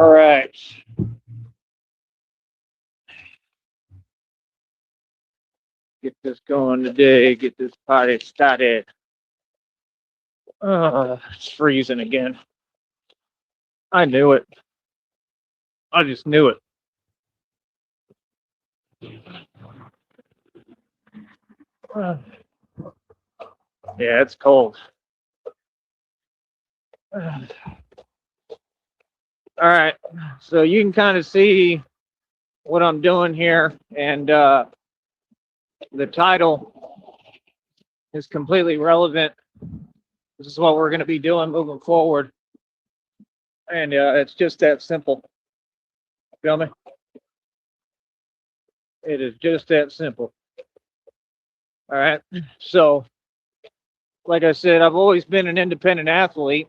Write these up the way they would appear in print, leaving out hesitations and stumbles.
All right. Get this going today. Get this party started. It's freezing again. I knew it. I just knew it. Uh, yeah, it's cold. All right. So you can kind of see what I'm doing here, and the title is completely relevant. This is what we're going to be doing moving forward, and it's just that simple. Feel me? It is just that simple. All right. So, like I said, I've always been an independent athlete.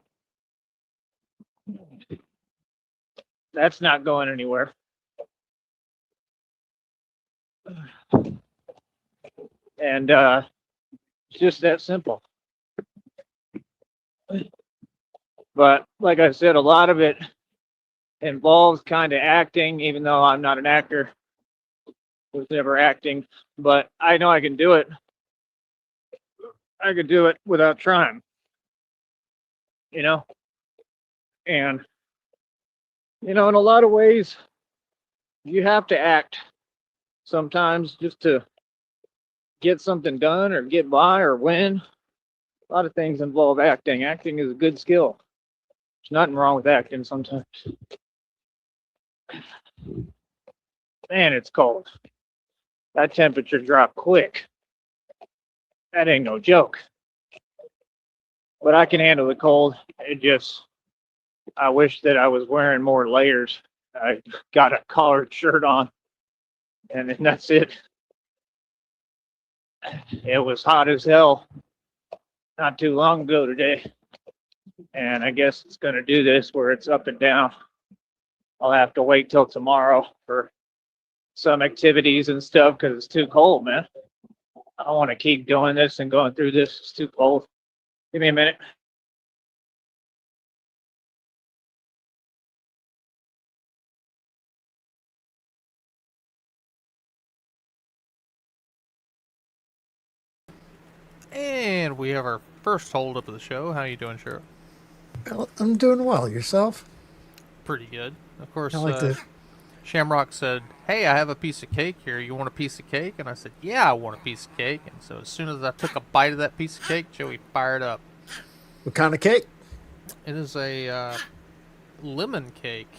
That's not going anywhere. And it's just that simple. But like I said, a lot of it involves kind of acting, even though I'm not an actor, was never acting, but I know I can do it. I could do it without trying, you know? And, in a lot of ways, you have to act sometimes just to get something done or get by or win. A lot of things involve acting. Acting is a good skill. There's nothing wrong with acting sometimes. Man, it's cold. That temperature dropped quick. That ain't no joke. But I can handle the cold. I wish that I was wearing more layers. I got a collared shirt on, and then that's it. It was hot as hell not too long ago today. And I guess it's going to do this where it's up and down. I'll have to wait till tomorrow for some activities and stuff because it's too cold, man. I don't want to keep doing this and going through this. It's too cold. Give me a minute. And we have our first hold up of the show. How you doing, Sheriff? Well, I'm doing well. Yourself? Pretty good. Of course, I like to. Shamrock said, "Hey, I have a piece of cake here. You want a piece of cake?" And I said, "Yeah, I want a piece of cake." And so as soon as I took a bite of that piece of cake, Joey fired up. What kind of cake? It is a lemon cake.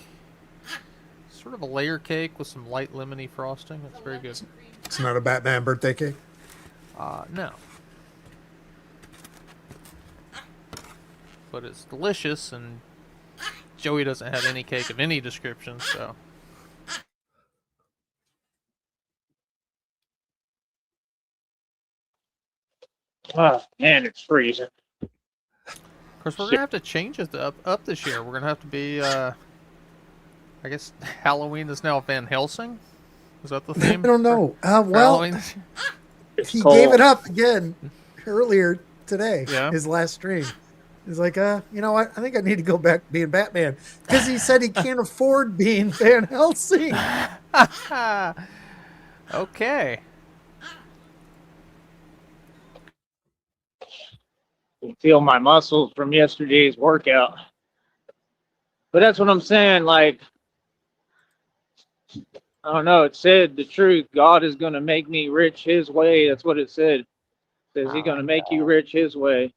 Sort of a layer cake with some light lemony frosting. It's very good. It's not a Batman birthday cake? No. But it's delicious, and Joey doesn't have any cake of any description, so. Oh, man, it's freezing. Of course, we're going to have to change it up this year. We're going to have to be, I guess Halloween is now Van Helsing? Is that the theme? I don't know. Well, he gave it up again earlier today, his last stream. He's like, you know what? I think I need to go back being Batman. Because he said he can't afford being Van Helsing. Okay. I can feel my muscles from yesterday's workout. But that's what I'm saying. Like, I don't know. It said the truth. God is going to make me rich his way. That's what it said. It says he's going to make you rich his way.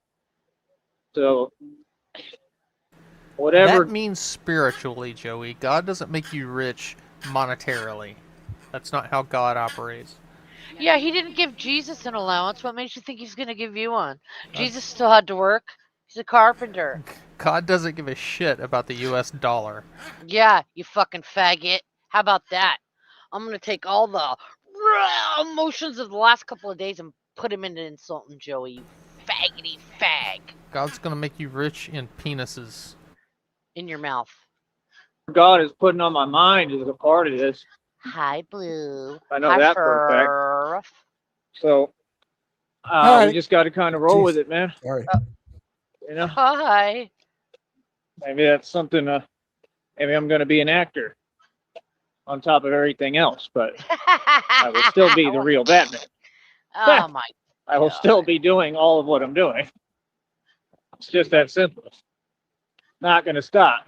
So, whatever. That means spiritually, Joey. God doesn't make you rich monetarily. That's not how God operates. Yeah, he didn't give Jesus an allowance. What makes you think he's going to give you one? Jesus still had to work. He's a carpenter. God doesn't give a shit about the U.S. dollar. Yeah, you fucking faggot. How about that? I'm going to take all the emotions of the last couple of days and put him into insulting Joey, you faggoty fag. God's going to make you rich in penises. In your mouth. God is putting on my mind is a part of this. Hi, Blue. I know Hi, that for a fact. So, we just got to kind of roll with it, man. Sorry. You know? Hi. Maybe that's something Maybe I'm going to be an actor on top of everything else, but I will still be the real Batman. Oh my! I will still be doing all of what I'm doing. It's just that simple. Not going to stop.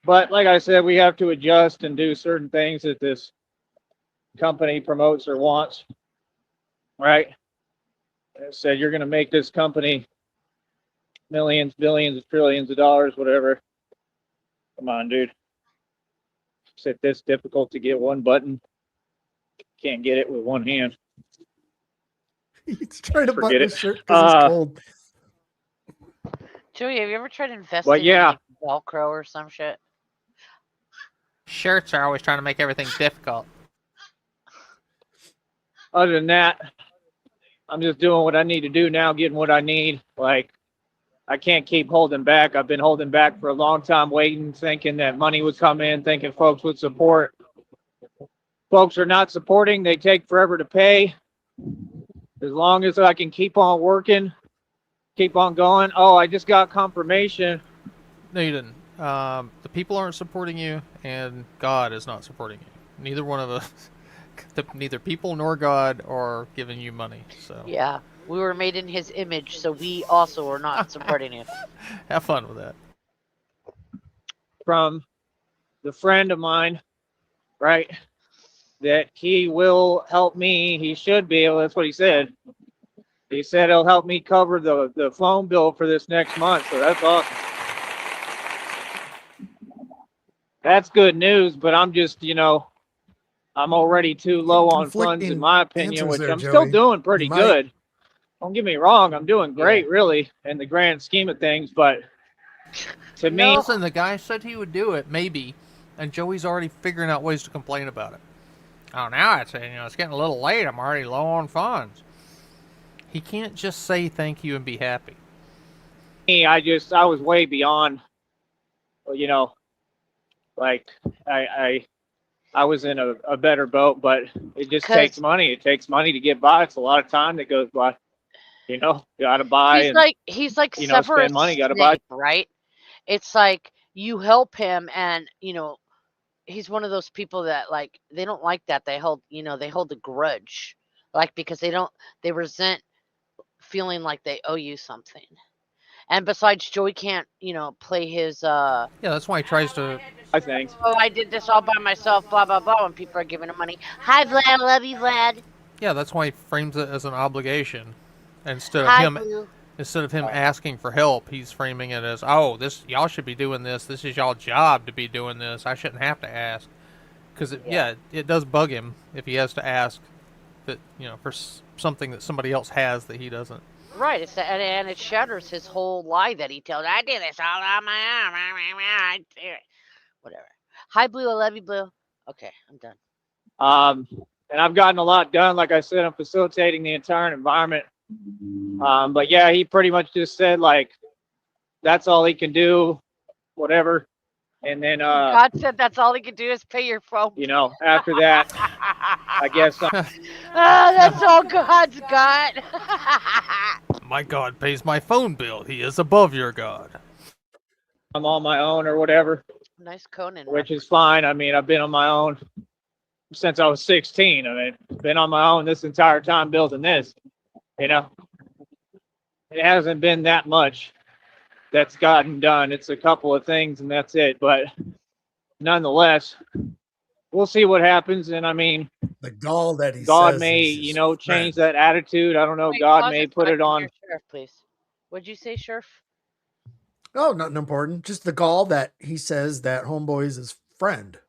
But like I said, we have to adjust and do certain things that this company promotes or wants. Right? I said, you're going to make this company millions, billions, trillions of dollars, whatever. Come on, dude. Is it this difficult to get one button? Can't get it with one hand. He's trying to Forget button it. his shirt because it's cold. Joey, have you ever tried investing in like Velcro or some shit? Shirts are always trying to make everything difficult. Other than that, I'm just doing what I need to do now, getting what I need. Like, I can't keep holding back. I've been holding back for a long time, waiting, thinking that money would come in, thinking folks would support. Folks are not supporting. They take forever to pay. As long as I can keep on working, keep on going. Oh, I just got confirmation. No, you didn't. The people aren't supporting you, and God is not supporting you. Neither one of us, neither people nor God are giving you money. So yeah, we were made in His image, so we also are not supporting you. Have fun with that. From the friend of mine, right? That he will help me. He should be able. That's what he said. He said he'll help me cover the phone bill for this next month. So that's awesome. That's good news, but I'm just, I'm already too low on funds, in my opinion, which I'm still doing pretty good. Don't get me wrong, I'm doing great, really, in the grand scheme of things, but to me... Listen, the guy said he would do it, maybe, and Joey's already figuring out ways to complain about it. Oh, now it's getting a little late. I'm already low on funds. He can't just say thank you and be happy. I was way beyond, like I was in a better boat, but it just takes money. It takes money to get by. It's a lot of time that goes by. You gotta buy. He's like spend money. Gotta buy. Right? It's like you help him, and he's one of those people that they don't like that. They hold a grudge, because they resent feeling like they owe you something. And besides, Joey can't, play his Yeah, that's why he tries to... I think. Oh, I did this all by myself, blah, blah, blah, when people are giving him money. Hi, Vlad, I love you, Vlad. Yeah, that's why he frames it as an obligation. Instead of him asking for help, he's framing it as, oh, y'all should be doing this. This is y'all job to be doing this. I shouldn't have to ask. Because, it does bug him if he has to ask that, for something that somebody else has that he doesn't. Right, and it shatters his whole lie that he tells. I did this all on my own. I do it. Whatever. Hi, Blue. I love you, Blue. Okay, I'm done. And I've gotten a lot done. Like I said, I'm facilitating the entire environment. But yeah, he pretty much just said that's all he can do, whatever. And then God said that's all he can do is pay your phone. After that, I guess. That's all God's got. My God pays my phone bill. He is above your God. I'm on my own or whatever. Nice Conan. Which is fine. I mean, I've been on my own since I was 16. I mean, been on my own this entire time building this. It hasn't been that much that's gotten done. It's a couple of things and that's it. But nonetheless, we'll see what happens. And I mean, the gall that he God says may, change that attitude. I don't know. Wait, God may put it on. Sheriff, please. What'd you say, Sheriff? Oh, nothing important. Just the gall that he says that Homeboy's his friend.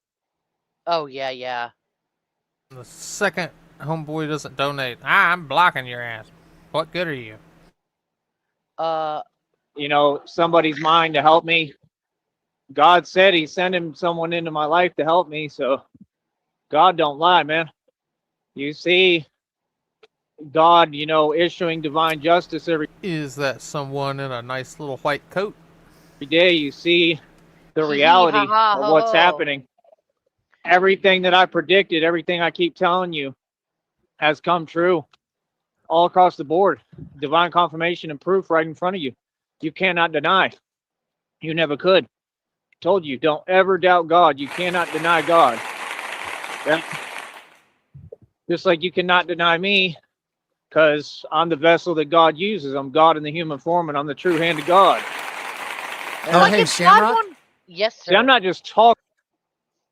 Oh, yeah. The second Homeboy doesn't donate, I'm blocking your ass. What good are you? Somebody's mind to help me. God said he sent someone into my life to help me, so God don't lie, man. You see God, issuing divine justice every... Is that someone in a nice little white coat? Every day you see the reality of what's happening. Everything that I predicted, everything I keep telling you has come true all across the board. Divine confirmation and proof right in front of you. You cannot deny. You never could. Told you, don't ever doubt God. You cannot deny God. Yeah. Just like you cannot deny me, because I'm the vessel that God uses. I'm God in the human form, and I'm the true hand of God. Oh, hey, Shamrock. Yes, sir. See, I'm not just talking.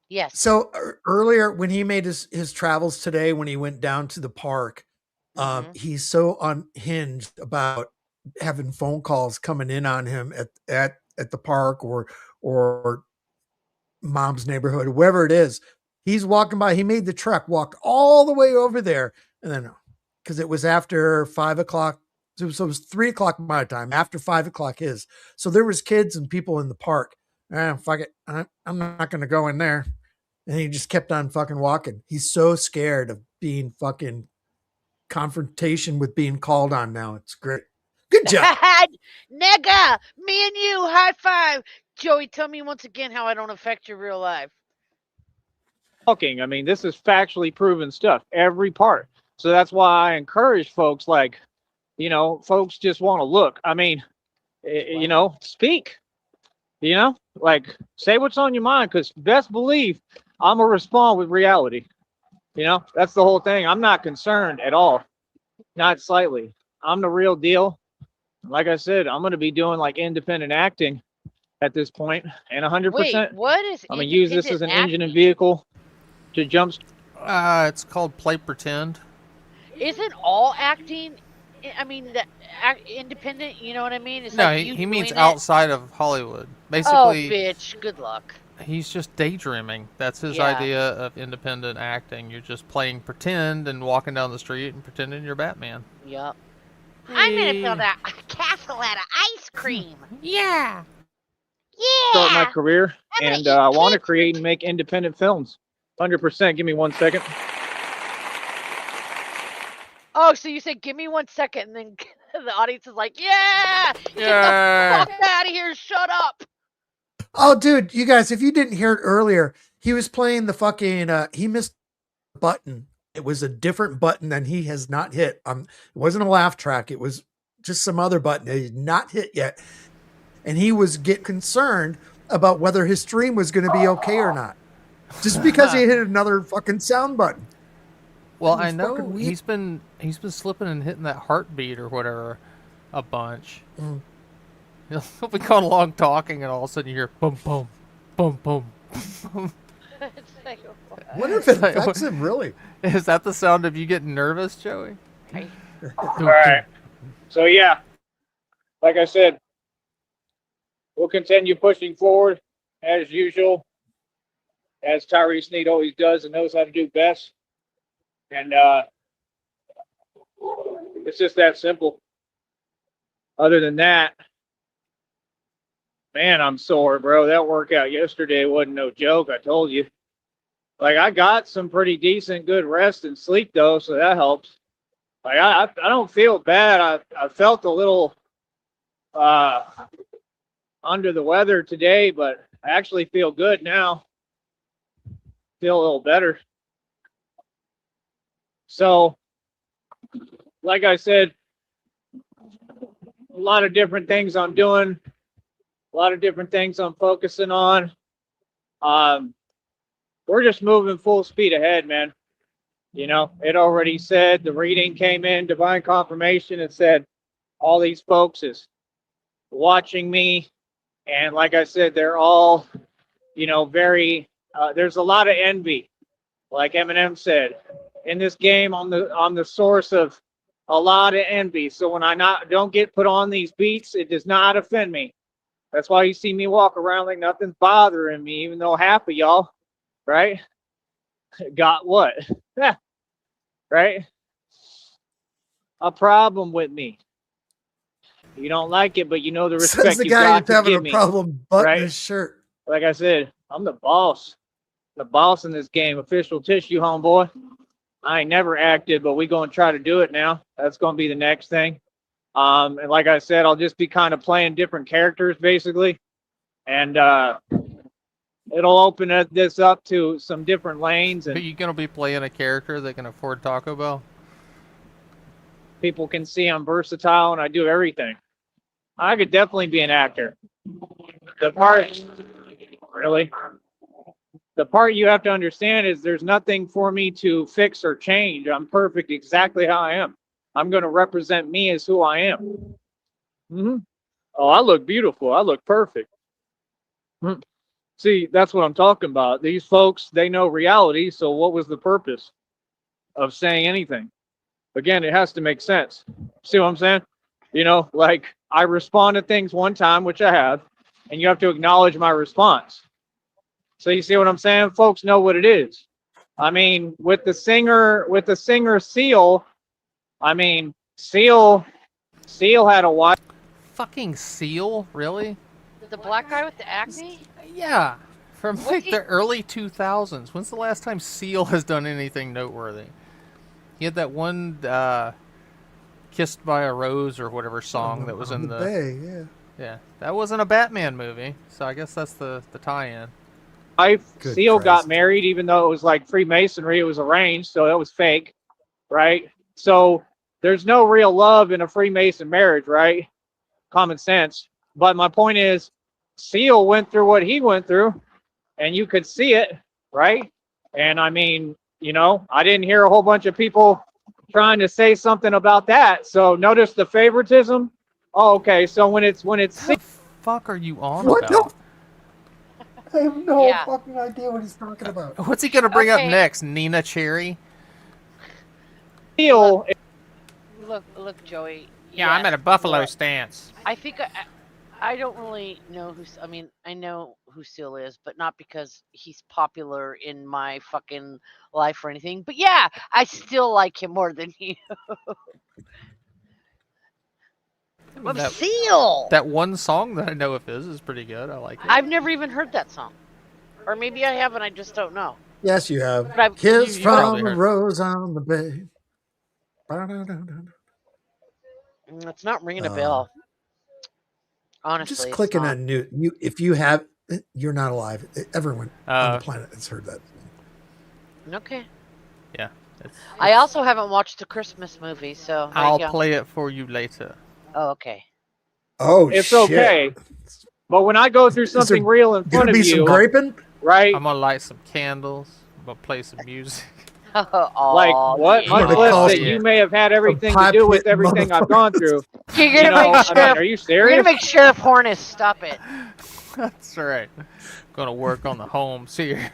Yes. So earlier, when he made his travels today, when he went down to the park, he's so unhinged about having phone calls coming in on him at the park or mom's neighborhood, wherever it is. He's walking by. He made the trek, walked all the way over there, and then because it was after 5 o'clock, so it was 3 o'clock my time, after 5 o'clock his. So there was kids and people in the park. Fuck it, I'm not going to go in there. And he just kept on fucking walking. He's so scared of being fucking confrontation with being called on now. It's great. Good job. Nigga, me and you, high five. Joey, tell me once again how I don't affect your real life. Talking. I mean, this is factually proven stuff, every part. So that's why I encourage folks like, folks just want to look. I mean, speak, like say what's on your mind, because best believe I'm going to respond with reality. That's the whole thing. I'm not concerned at all. Not slightly. I'm the real deal. Like I said, I'm going to be doing like independent acting at this point, and 100%. Wait, what is I'm going to use this as an engine and vehicle to jump. It's called Play Pretend. Isn't all acting? I mean, independent. You know what I mean? It's no, like he means outside of Hollywood. Basically, oh, bitch, good luck. He's just daydreaming. That's his idea of independent acting. You're just playing pretend and walking down the street and pretending you're Batman. Yep. I'm gonna build a castle out of ice cream. Yeah. Start my career, and I want to create and make independent films. 100%. Give me 1 second. Oh, so you said, give me 1 second, and then the audience is like, yeah! Get the fuck out of here, shut up! Oh, dude, you guys, if you didn't hear it earlier, he was playing the fucking, he missed the button. It was a different button than he has not hit. It wasn't a laugh track. It was just some other button that he's not hit yet. And he was getting concerned about whether his stream was going to be okay or not. Just because he hit another fucking sound button. Well, I know he's been slipping and hitting that heartbeat or whatever a bunch. Mm. He'll be going along talking, and all of a sudden you hear boom, boom, boom, boom. I wonder if it affects him, really. Is that the sound of you getting nervous, Joey? All right. So, yeah, like I said, we'll continue pushing forward as usual, as Tyree Sneed always does and knows how to do best. And it's just that simple. Other than that, man, I'm sore, bro. That workout yesterday wasn't no joke. I told you. Like, I got some pretty decent, good rest and sleep, though, so that helps. Like, I don't feel bad. I felt a little under the weather today, but I actually feel good now. Feel a little better. So, like I said, a lot of different things I'm doing, a lot of different things I'm focusing on. We're just moving full speed ahead, man. It already said, the reading came in, divine confirmation. It said all these folks is watching me. And like I said, they're all, very, there's a lot of envy. Like Eminem said, in this game, I'm the source of a lot of envy. So when I don't get put on these beats, it does not offend me. That's why you see me walk around like nothing's bothering me, even though half of y'all, right, got what? Right? A problem with me. You don't like it, but you know the respect. Says the you guy got that's having give a me, problem buttoning right? his shirt. Like I said, I'm the boss. The boss in this game, official tissue, homeboy. I ain't never acted, but we gonna try to do it now. That's gonna be the next thing. And like I said, I'll just be kind of playing different characters, basically, and it'll open this up to some different lanes. And are you gonna be playing a character that can afford Taco Bell? People can see I'm versatile and I do everything. I could definitely be an actor. The part Really? The part you have to understand is there's nothing for me to fix or change. I'm perfect exactly how I am. I'm going to represent me as who I am. Mm-hmm. Oh, I look beautiful. I look perfect. Mm-hmm. See, that's what I'm talking about. These folks, they know reality. So what was the purpose of saying anything? Again, it has to make sense. See what I'm saying? You know, like I respond to things one time, which I have, and you have to acknowledge my response. So you see what I'm saying? Folks know what it is. I mean, with the singer Seal, I mean, Seal had a wife. Fucking Seal, really? The black guy with the acne? Yeah, from like the early 2000s. When's the last time Seal has done anything noteworthy? He had that one "Kissed by a Rose" or whatever song that was in the Bay. Yeah. Yeah, that wasn't a Batman movie, so I guess that's the tie-in. Good Seal Christ. Got married, even though it was like Freemasonry. It was arranged, so that was fake, right? So there's no real love in a Freemason marriage, right? Common sense. But my point is, Seal went through what he went through, and you could see it, right? And I mean, you know, I didn't hear a whole bunch of people trying to say something about that. So notice the favoritism. Oh, okay. So when it's what the fuck are you on what about? I have no fucking idea what he's talking about. What's he gonna bring up next? Nina Cherry? Seal. Look, Joey. Yeah, I'm at a buffalo stance. I think I don't really know who. I mean, I know who Seal is, but not because he's popular in my fucking life or anything. But yeah, I still like him more than you. Seal. That one song that I know of his is pretty good. I like it. I've never even heard that song, or maybe I haven't. I just don't know. Yes, you have. Kiss from a rose on the bay. It's not ringing a bell. Honestly, just clicking on new. If you have, you're not alive. Everyone on the planet has heard that. Okay. Yeah. I also haven't watched the Christmas movie, so I'll play it for you later. Oh, okay. Oh, it's shit. Okay. But when I go through something real in front of you, some graping? Right? I'm gonna light some candles. I'm gonna play some music. Oh, like what? Unless that you may have had everything to do with everything I've gone through. You're gonna make Sheriff. Are you serious? You're gonna make Sheriff Hornus stop it. That's right. Gonna work on the homes here.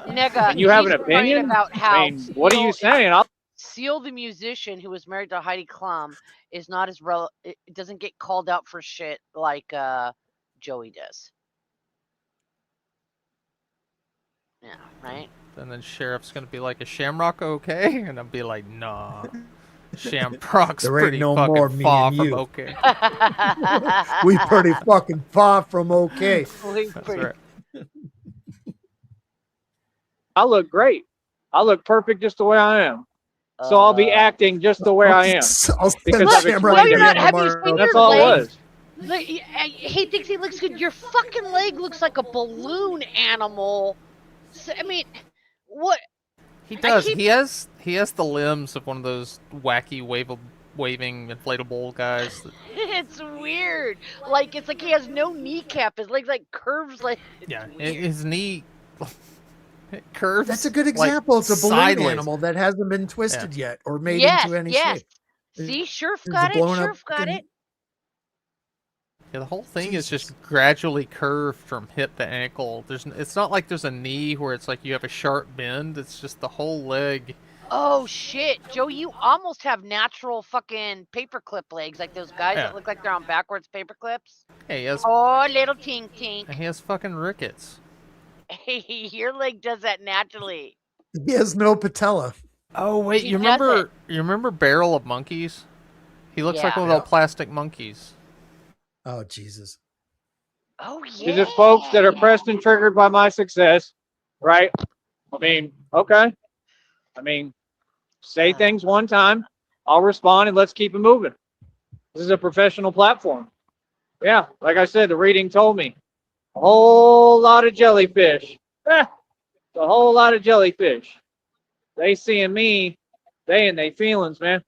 Nigga, you have an opinion about how I mean, what are you saying? Seal, the musician who was married to Heidi Klum, is not as it doesn't get called out for shit like Joey does. Yeah, right. And then Sheriff's gonna be like, "Is Shamrock okay?" And I'll be like, "Nah, Shamrock's pretty fucking far from okay." We pretty fucking far from okay. That's right. I look great. I look perfect just the way I am. So I'll be acting just the way I am. Because you're not. Have you seen That's your all leg? it was. He thinks he looks good. Your fucking leg looks like a balloon animal. So, I mean, what? He does. He has the limbs of one of those wacky waving inflatable guys. It's weird. Like it's like he has no kneecap. His legs like curves like. Yeah, his knee. It curves. That's a good example. Like it's a balloon sideways. Animal that hasn't been twisted yet or made into any shape. See, Sheriff got it. Sheriff got it. Yeah, the whole thing is just gradually curved from hip to ankle. It's not like there's a knee where it's like you have a sharp bend. It's just the whole leg. Oh shit, Joe! You almost have natural fucking paperclip legs, like those guys that look like they're on backwards paperclips. Hey, he has. Oh, little tink tink. He has fucking rickets. Hey, your leg does that naturally. He has no patella. Oh wait, you remember Barrel of Monkeys? He looks like one of those plastic monkeys. Oh Jesus. Oh yeah. These are folks that are pressed and triggered by my success, right? I mean, okay. I mean, say things one time, I'll respond, and let's keep it moving. This is a professional platform. Yeah, like I said, the reading told me. A whole lot of jellyfish. A whole lot of jellyfish. They seeing me, they and they feelings, man.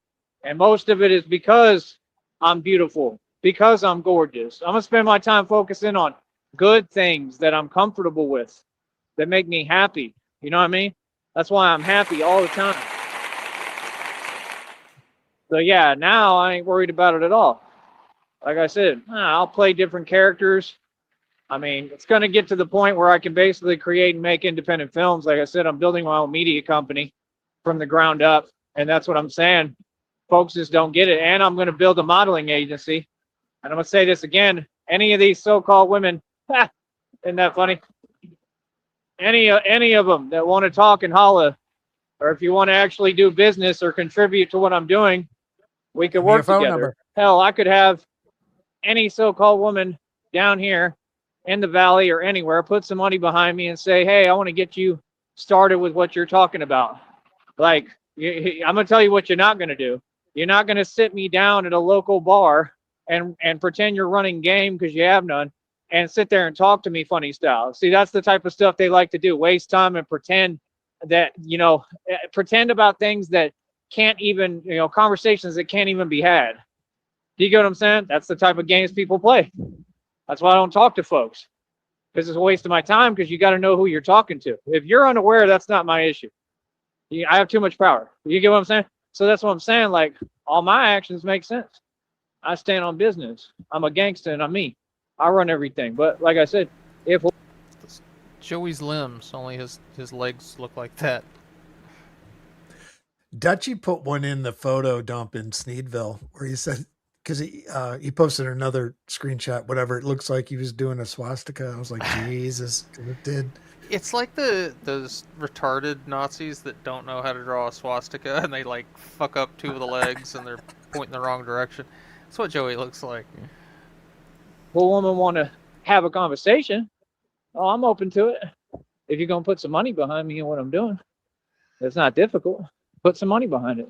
And most of it is because I'm beautiful, because I'm gorgeous. I'm going to spend my time focusing on good things that I'm comfortable with, that make me happy. You know what I mean? That's why I'm happy all the time. So yeah, now I ain't worried about it at all. Like I said, I'll play different characters. I mean, it's going to get to the point where I can basically create and make independent films. Like I said, I'm building my own media company from the ground up. And that's what I'm saying. Folks just don't get it. And I'm going to build a modeling agency. And I'm going to say this again. Any of these so-called women, isn't that funny? Any of them that want to talk and holla, or if you want to actually do business or contribute to what I'm doing, we could work together. Number. Hell, I could have any so-called woman down here in the valley or anywhere put some money behind me and say, hey, I want to get you started with what you're talking about. Like, I'm going to tell you what you're not going to do. You're not going to sit me down at a local bar and pretend you're running game because you have none and sit there and talk to me funny style. See, that's the type of stuff they like to do, waste time and pretend that, pretend about things that can't even, conversations that can't even be had. Do you get what I'm saying? That's the type of games people play. That's why I don't talk to folks, because it's a waste of my time, because you got to know who you're talking to. If you're unaware, that's not my issue. I have too much power. You get what I'm saying? So that's what I'm saying. Like, all my actions make sense. I stand on business. I'm a gangster and I'm me. I run everything. But like I said, if Joey's limbs, only his legs look like that. Dutchie put one in the photo dump in Sneedville where he said, because he posted another screenshot, whatever it looks like, he was doing a swastika. I was like, Jesus, it did. It's like those retarded Nazis that don't know how to draw a swastika and they like fuck up two of the legs and they're pointing the wrong direction. That's what Joey looks like. If a woman want to have a conversation, I'm open to it. If you're going to put some money behind me and what I'm doing, it's not difficult. Put some money behind it.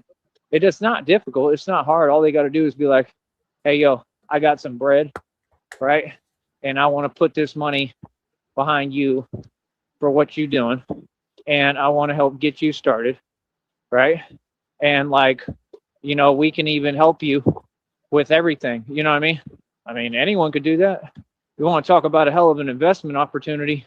It's not difficult. It's not hard. All they got to do is be like, hey, yo, I got some bread, right? And I want to put this money behind you for what you're doing. And I want to help get you started, right? And like, we can even help you with everything. You know what I mean? I mean, anyone could do that. You want to talk about a hell of an investment opportunity?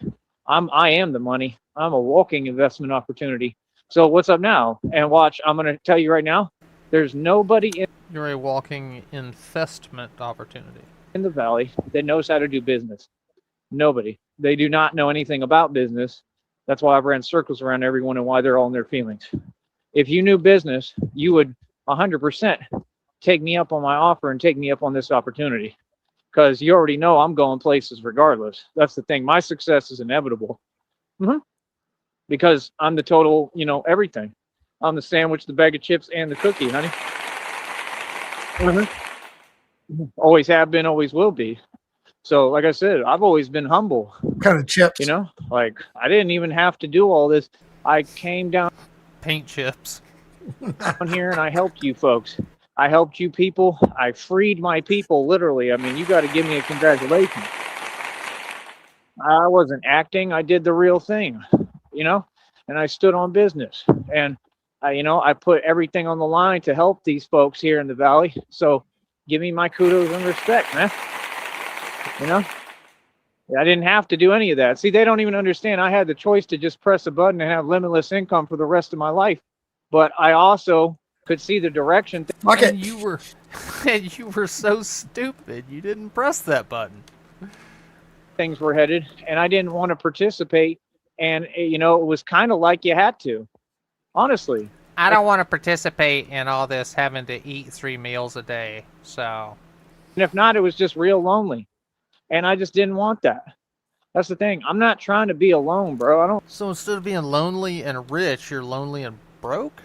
I am the money. I'm a walking investment opportunity. So what's up now? And watch, I'm going to tell you right now, there's nobody You're a walking investment opportunity in the valley that knows how to do business. Nobody. They do not know anything about business. That's why I've ran circles around everyone and why they're all in their feelings. If you knew business, you would 100% take me up on my offer and take me up on this opportunity, because you already know I'm going places regardless. That's the thing. My success is inevitable. Because I'm the total, everything. I'm the sandwich, the bag of chips, and the cookie, honey. Always have been, always will be. So, like I said, I've always been humble. What kind of chips? Like, I didn't even have to do all this. I came down. Paint chips. Down here and I helped you folks. I helped you people. I freed my people, literally. I mean, you got to give me a congratulations. I wasn't acting. I did the real thing, and I stood on business. And, I put everything on the line to help these folks here in the valley. So give me my kudos and respect, man. I didn't have to do any of that. See, they don't even understand. I had the choice to just press a button and have limitless income for the rest of my life. But I also could see the direction. Okay. And you were so stupid. You didn't press that button. Things were headed, and I didn't want to participate. And, it was kind of like you had to, honestly. I don't want to participate in all this having to eat 3 meals a day. So. And if not, it was just real lonely. And I just didn't want that. That's the thing. I'm not trying to be alone, bro. So instead of being lonely and rich, you're lonely and broke?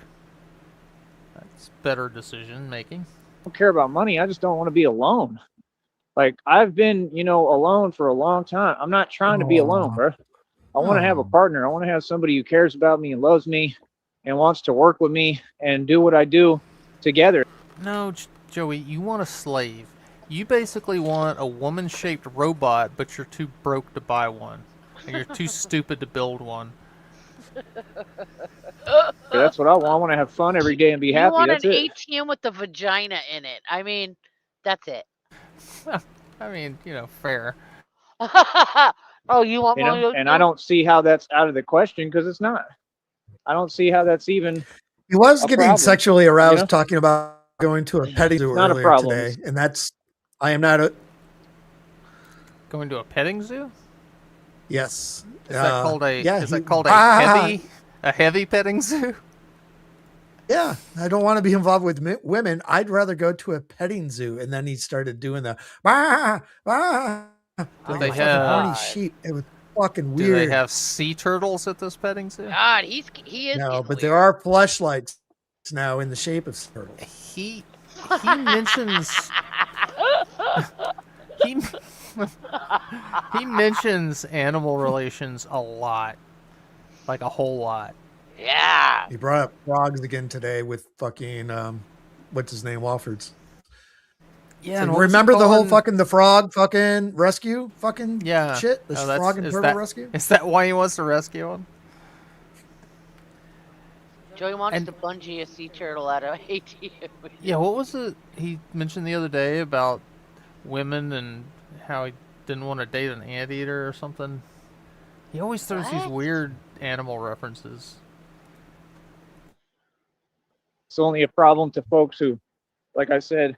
That's better decision making. I don't care about money. I just don't want to be alone. Like, I've been, alone for a long time. I'm not trying to be alone, bro. I want to have a partner. I want to have somebody who cares about me and loves me and wants to work with me and do what I do together. No, Joey, you want a slave. You basically want a woman-shaped robot, but you're too broke to buy one. And you're too stupid to build one. That's what I want. I want to have fun every day and be happy. You want that's an it. ATM with a vagina in it. I mean, that's it. I mean, fair. Oh, you want You money? know, and I don't see how that's out of the question because it's not. I don't see how that's even He was a getting problem. sexually aroused You know, talking about going to a petting zoo not a earlier problem. today, and that's I am not a Going to a petting zoo? yes. Is that called a yeah, is he, that called ah, a heavy petting zoo? yeah. I don't want to be involved with women. I'd rather go to a petting zoo. And then he started doing the like they a fucking horny God. sheep. It was fucking Do they weird. have sea turtles at this petting zoo? God, he is No, getting but weird. there are fleshlights now in the shape of turtles. He mentions he he mentions animal relations a lot, like a whole lot. Yeah. He brought up frogs again today with fucking what's his name, Walford's. Yeah, So and what was he remember the whole calling- fucking the frog fucking rescue fucking yeah shit? The Oh, frog and is turtle that- rescue? Is that why he wants to rescue him? Joey wants And- to bungee a sea turtle out of ATM. Yeah, what was it he mentioned the other day about women and how he didn't want to date an anteater or something? He always throws these What? weird animal references. It's only a problem to folks who, like I said,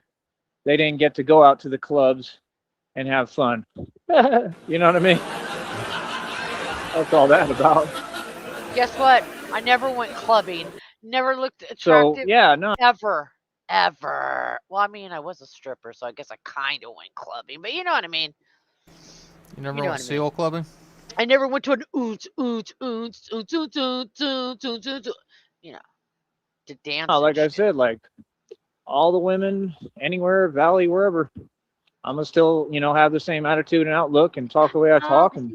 they didn't get to go out to the clubs and have fun. You know what I mean? That's all that about. Guess what? I never went clubbing. Never looked So attractive yeah, no, ever. Ever. Well, I mean, I was a stripper, so I guess I kind of went clubbing, but you know what I mean. You never You know went what I mean. seal clubbing? I never went to an you know, to dance. like and I shit. said, like all the women anywhere, valley, wherever, I'm gonna still, you know, have the same attitude and outlook and talk the way I talk and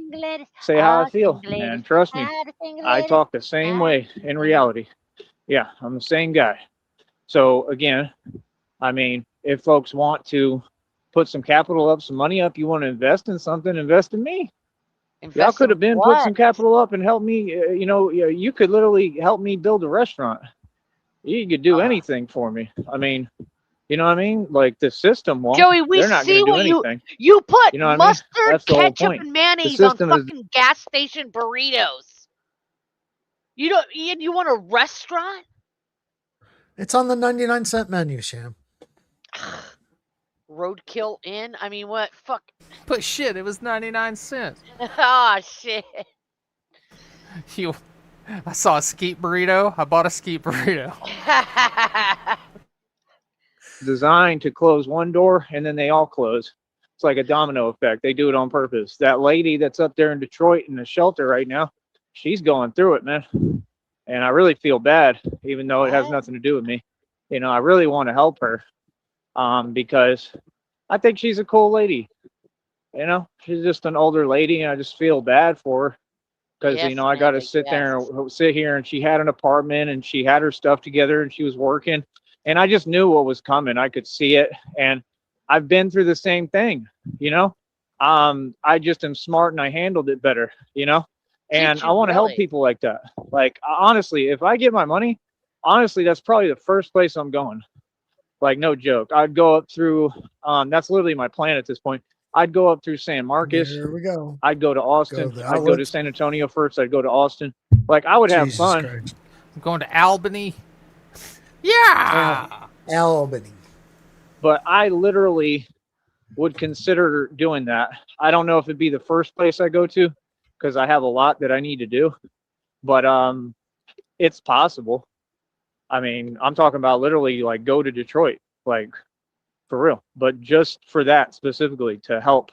say how I feel. And trust me, I talk the same way in reality. Yeah, I'm the same guy. So again, I mean, if folks want to put some capital up, some money up, you want to invest in something, invest in me. Y'all Invest could in have been put what? some capital up and help me. You know, you could literally help me build a restaurant. You could do anything for me. I mean, you know what I mean? Like the system won't. Joey, we They're not going see to do what anything. you put You know what I mean? mustard, That's the whole ketchup, point. and The mayonnaise on system is fucking gas station burritos. You don't. You want a restaurant? It's on the 99-cent menu, Sham. Roadkill Inn. I mean, what? Fuck. But shit, it was 99 cents. Oh shit. I saw a skeet burrito. I bought a skeet burrito. designed to close one door and then they all close. It's like a domino effect. They do it on purpose. That lady that's up there in Detroit in the shelter right now, she's going through it, man. And I really feel bad, even though it has nothing to do with me. You know, I really want to help her because I think she's a cool lady. You know, she's just an older lady, and I just feel bad for her because, Yes, you know, I got to Nick, sit there yes. and sit here, and she had an apartment and she had her stuff together and she was working. And I just knew what was coming. I could see it. And I've been through the same thing, you know. I just am smart and I handled it better, you know. And Did I you want to help really? people like that. Like, honestly, if I get my money, honestly, that's probably the first place I'm going. Like, no joke. I'd go up through, that's literally my plan at this point. I'd go up through San Marcos. Here we go. I'd go to Austin. Go to the I'd go to outlets. San Antonio first. I'd go to Austin. Like, I would have Jesus fun. Christ. I'm going to Albany. Yeah. Albany. But I literally would consider doing that. I don't know if it'd be the first place I go to because I have a lot that I need to do. But it's possible. I mean, I'm talking about literally like go to Detroit, like for real. But just for that specifically to help,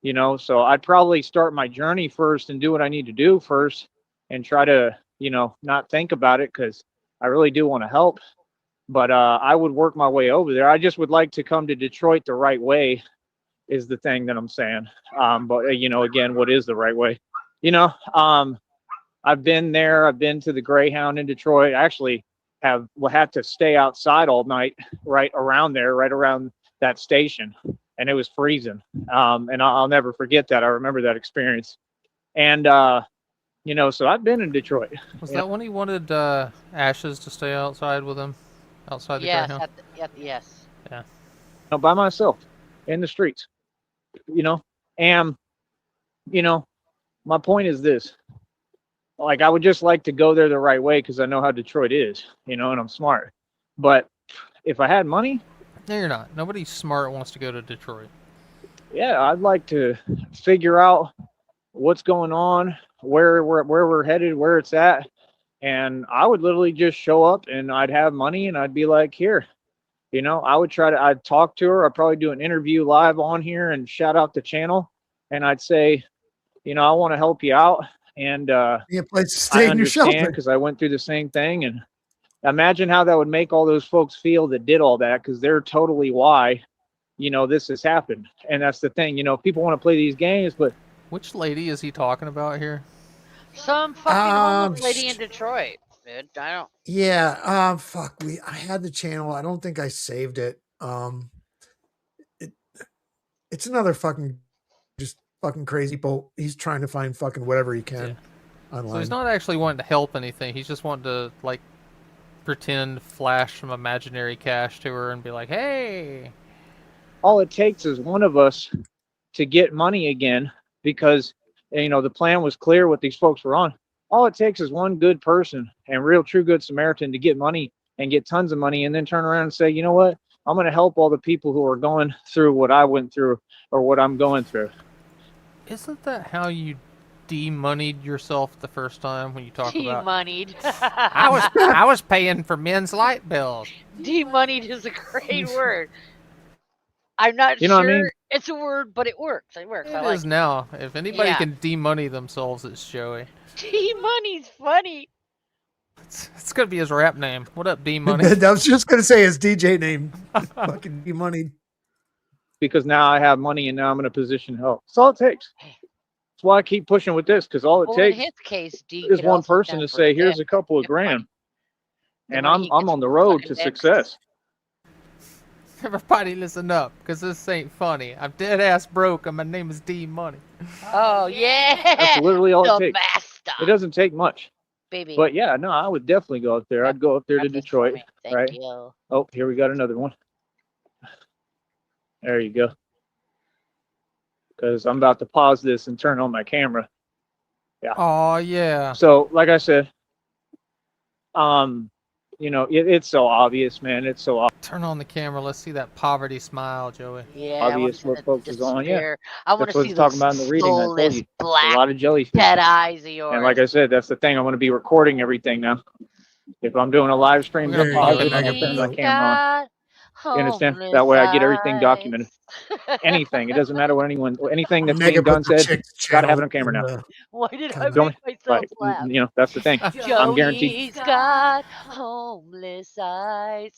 you know. So I'd probably start my journey first and do what I need to do first and try to, you know, not think about it because I really do want to help. But I would work my way over there. I just would like to come to Detroit the right way is the thing that I'm saying. But you know, again, what is the right way? You know, I've been there. I've been to the Greyhound in Detroit. I actually had to stay outside all night, right around there, right around that station, and it was freezing. And I'll never forget that. I remember that experience. And you know, so I've been in Detroit. Was that when he wanted Ashes to stay outside with him? Outside the Yes. Greyhound? Yes. You know, by myself in the streets. You know, and you know, my point is this. Like, I would just like to go there the right way because I know how Detroit is, you know, and I'm smart. But if I had money, no, you're not. Nobody smart wants to go to Detroit. Yeah, I'd like to figure out what's going on, where we're headed, where it's at, and I would literally just show up and I'd have money and I'd be like, here, you know, I'd talk to her. I'd probably do an interview live on here and shout out the channel, and I'd say, you know, I want to help you out, and Be a place to stay I in your shelter. understand because I went through the same thing, and imagine how that would make all those folks feel that did all that because they're totally why, you know, this has happened. And that's the thing, you know, people want to play these games, but which lady is he talking about here? Some fucking homeless lady in Detroit, dude. I don't. Yeah. Fuck. I had the channel. I don't think I saved it. It's another fucking just fucking crazy people. He's trying to find fucking whatever he can online. So he's not actually wanting to help anything. He's just wanting to like pretend flash some imaginary cash to her and be like, hey. All it takes is one of us to get money again because, you know, the plan was clear what these folks were on. All it takes is one good person and real true good Samaritan to get money and get tons of money and then turn around and say, you know what, I'm going to help all the people who are going through what I went through or what I'm going through. Isn't that how you de-moneyed yourself the first time when you talk about de-moneyed? I was paying for men's light bills. De-moneyed is a great word. I'm not you know sure what I mean? It's a word, but it works. It works. It is now. If anybody can de-money themselves, it's Joey. D-Money's funny. It's gonna be his rap name. What up, D-Money? I was just gonna say his DJ name. Fucking D-Money. Because now I have money and now I'm in a position to help. That's all it takes. That's why I keep pushing with this, because all it takes in his case, is one person to say, here's a couple of grand. And I'm on the road to success. Everybody listen up, because this ain't funny. I'm dead ass broke and my name is D-Money. Oh, yeah. That's literally all it takes. Master. It doesn't take much. Baby. But yeah, no, I would definitely go up there. I'd go up there to Detroit. Right? You. Oh, here we got another one. There you go. Because I'm about to pause this and turn on my camera. Yeah. Oh, yeah. So, like I said, you know, it's so obvious, man. It's so obvious. Turn on the camera. Let's see that poverty smile, Joey. Yeah, obvious what folks is on. Yeah, I want to see talking about in the reading. I told you, black, a lot of jellyfish. dead eyes of yours. And like I said, that's the thing. I'm going to be recording everything now. If I'm doing a live stream, I'm going to turn my camera on. You understand? That way, I get everything documented. Anything. It doesn't matter what anything that's being done said. Got to have it on camera now. Why did I make myself laugh? You know, that's the thing. I'm guaranteed. Joey's got homeless eyes.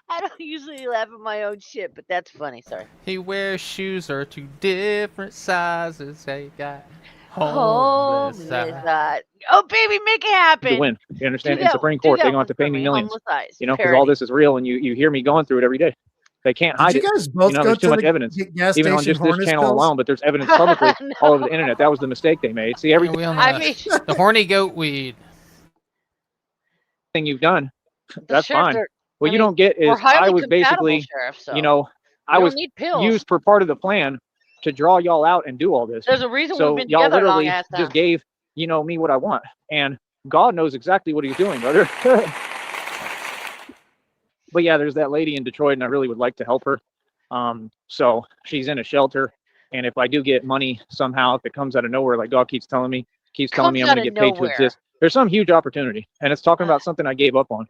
I don't usually laugh at my own shit, but that's funny. Sorry. He wears shoes are 2 different sizes. He got homeless eyes. Oh, baby, make it happen. To win. You understand? In Supreme Court, they're going to have to pay me millions. You know, because all this is real, and you hear me going through it every day. They can't hide it. You know, there's too much evidence, even on just this channel alone. But there's evidence publicly all over the internet. That was the mistake they made. See, everything. The horny goat weed. Thing you've done, that's fine. What you don't get is I was basically, you know, I was used for part of the plan to draw y'all out and do all this. There's a reason so we've been y'all together literally long ass just gave, you know, me what I want, and God knows exactly what He's doing, brother. But yeah, there's that lady in Detroit, and I really would like to help her. So she's in a shelter, and if I do get money somehow, if it comes out of nowhere, like God keeps telling me I'm going to get paid to exist. There's some huge opportunity, and it's talking about something I gave up on.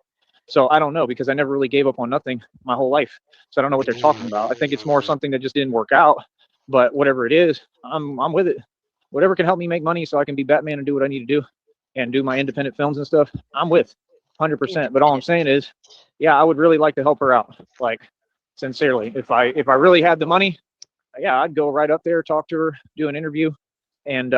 So I don't know, because I never really gave up on nothing my whole life. So I don't know what they're talking about. I think it's more something that just didn't work out. But whatever it is, I'm with it. Whatever can help me make money so I can be Batman and do what I need to do and do my independent films and stuff, I'm with 100%. But all I'm saying is, yeah, I would really like to help her out. Like, sincerely, if I really had the money, yeah, I'd go right up there, talk to her, do an interview, and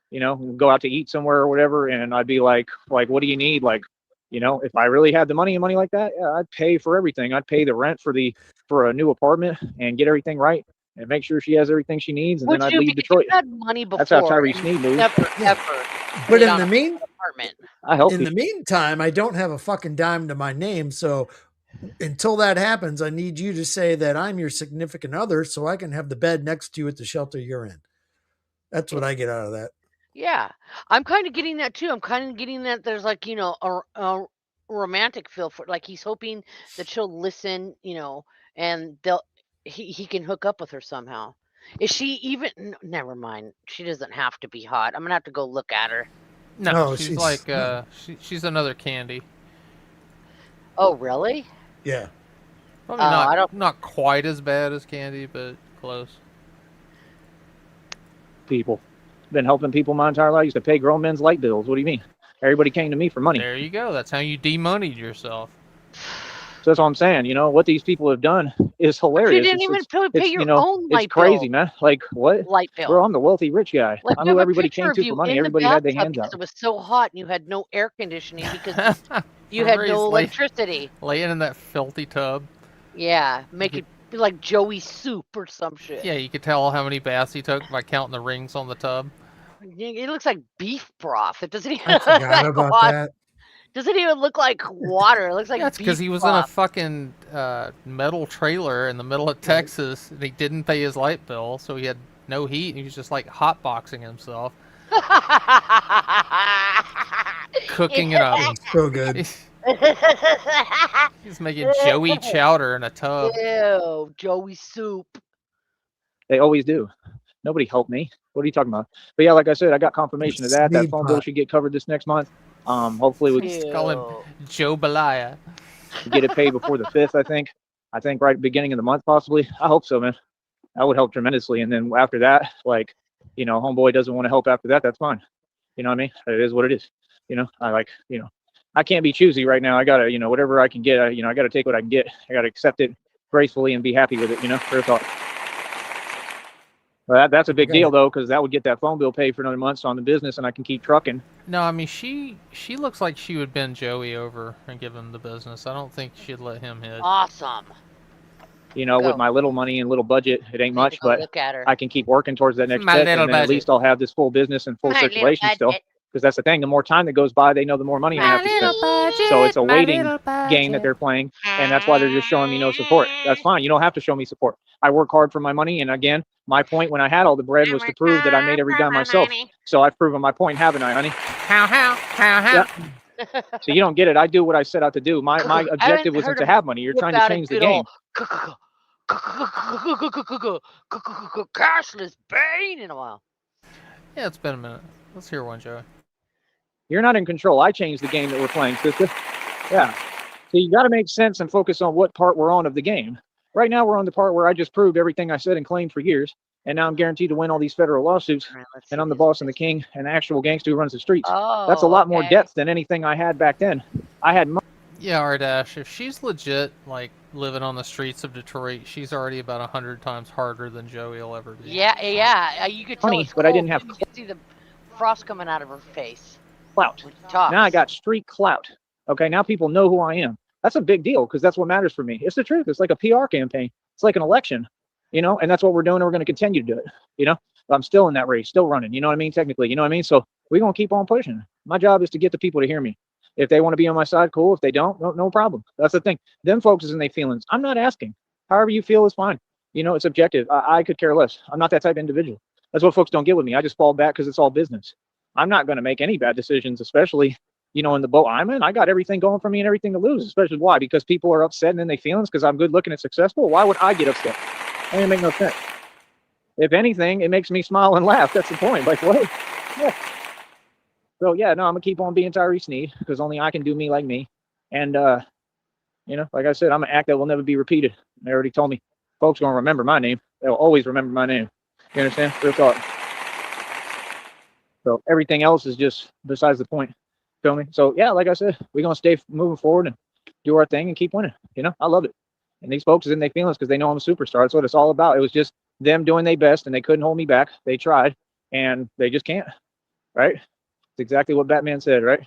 you know, go out to eat somewhere or whatever. And I'd be like, what do you need? Like, you know, if I really had the money like that, yeah, I'd pay for everything. I'd pay the rent for a new apartment and get everything right and make sure she has everything she needs. And then I'd leave Detroit. You had money before. That's how Tyree Sneed moves. Never. But in the I help the meantime, I don't have a fucking dime to my name. So until that happens, I need you to say that I'm your significant other so I can have the bed next to you at the shelter you're in. That's what I get out of that. Yeah, I'm kind of getting that too. I'm kind of getting that there's like, a romantic feel for like he's hoping that she'll listen, and he can hook up with her somehow. Is she even never mind. She doesn't have to be hot. I'm gonna have to go look at her. No, she's like she's another Candy. Oh, really? Yeah. Probably not quite as bad as Candy, but close. People. Been helping people my entire life. I used to pay grown men's light bills. What do you mean? Everybody came to me for money. There you go. That's how you demoneyed yourself. So that's what I'm saying. What these people have done is hilarious. You didn't even pay your own light bill. It's crazy, man. Like, what? Light bill. Bro, I'm the wealthy rich guy. Like, I knew everybody came to for money. Everybody had their hands out. It was so hot and you had no air conditioning because you had no electricity. Laying in that filthy tub. Yeah, make it be like Joey soup or some shit. Yeah, you could tell how many baths he took by counting the rings on the tub. It looks like beef broth. It doesn't even I forgot about that. Doesn't even look like water. It looks like that's because he was in a fucking metal trailer in the middle of Texas, and he didn't pay his light bill, so he had no heat, and he was just like hotboxing himself. Cooking it up. So good. He's making Joey chowder in a tub. Ew, Joey soup. They always do. Nobody helped me. What are you talking about? But yeah, like I said, I got confirmation of that. That phone bill should get covered this next month. Hopefully we just call him Joe Belaya. Get it paid before the 5th, I think. I think right at the beginning of the month, possibly. I hope so, man. That would help tremendously. And then after that, like, homeboy doesn't want to help after that. That's fine. You know what I mean? It is what it is. I can't be choosy right now. I gotta, whatever I can get. I gotta take what I can get. I gotta accept it gracefully and be happy with it. Fair thought. Well, that's a big deal though, because that would get that phone bill paid for another month on the business, and I can keep trucking. No, I mean she looks like she would bend Joey over and give him the business. I don't think she'd let him hit. Awesome. With my little money and little budget, it ain't much, but I can keep working towards that next step, and then at least I'll have this full business and full circulation still. Because that's the thing, the more time that goes by, they know the more money I have to spend. So it's a waiting game that they're playing, and that's why they're just showing me no support. That's fine. You don't have to show me support. I work hard for my money, and again, my point when I had all the bread was to prove that I made every dime myself. So I've proven my point, haven't I, honey? How? Yeah. So you don't get it. I do what I set out to do. My objective wasn't to have money. You're trying to change the game. Cashless Bane in a while. Yeah, it's been a minute. Let's hear one, Joey. You're not in control. I changed the game that we're playing, sister. Yeah. So you got to make sense and focus on what part we're on of the game. Right now, we're on the part where I just proved everything I said and claimed for years, and now I'm guaranteed to win all these federal lawsuits, and I'm the boss and the king and the actual gangster who runs the streets. That's a lot more depth than anything I had back then. I had money. Yeah, Ardash, if she's legit, like, living on the streets of Detroit, she's already about 100 times harder than Joey will ever be. Yeah. You could tell but I didn't have... You could see the frost coming out of her face. Clout. Now I got street clout. Okay, now people know who I am. That's a big deal because that's what matters for me. It's the truth. It's like a PR campaign. It's like an election, and that's what we're doing, and we're going to continue to do it, But I'm still in that race, still running, you know what I mean? Technically, you know what I mean? So we're going to keep on pushing. My job is to get the people to hear me. If they want to be on my side, cool. If they don't, no problem. That's the thing. Them folks is in their feelings. I'm not asking. However you feel is fine. It's objective. I could care less. I'm not that type of individual. That's what folks don't get with me. I just fall back because it's all business. I'm not going to make any bad decisions, especially, in the boat I'm in. I got everything going for me and everything to lose, especially why? Because people are upset and in their feelings because I'm good looking and successful. Why would I get upset? That doesn't make no sense. If anything, it makes me smile and laugh. That's the point. Like, what? Yeah. So, yeah, no, I'm going to keep on being Tyree Sneed because only I can do me like me. And, like I said, I'm an act that will never be repeated. They already told me. Folks going to remember my name. They'll always remember my name. You understand? Real talk. So everything else is just besides the point. Feel me? So, yeah, like I said, we're going to stay moving forward and do our thing and keep winning. I love it. And these folks is in their feelings because they know I'm a superstar. That's what it's all about. It was just them doing their best, and they couldn't hold me back. They tried, and they just can't. Right? It's exactly what Batman said, right?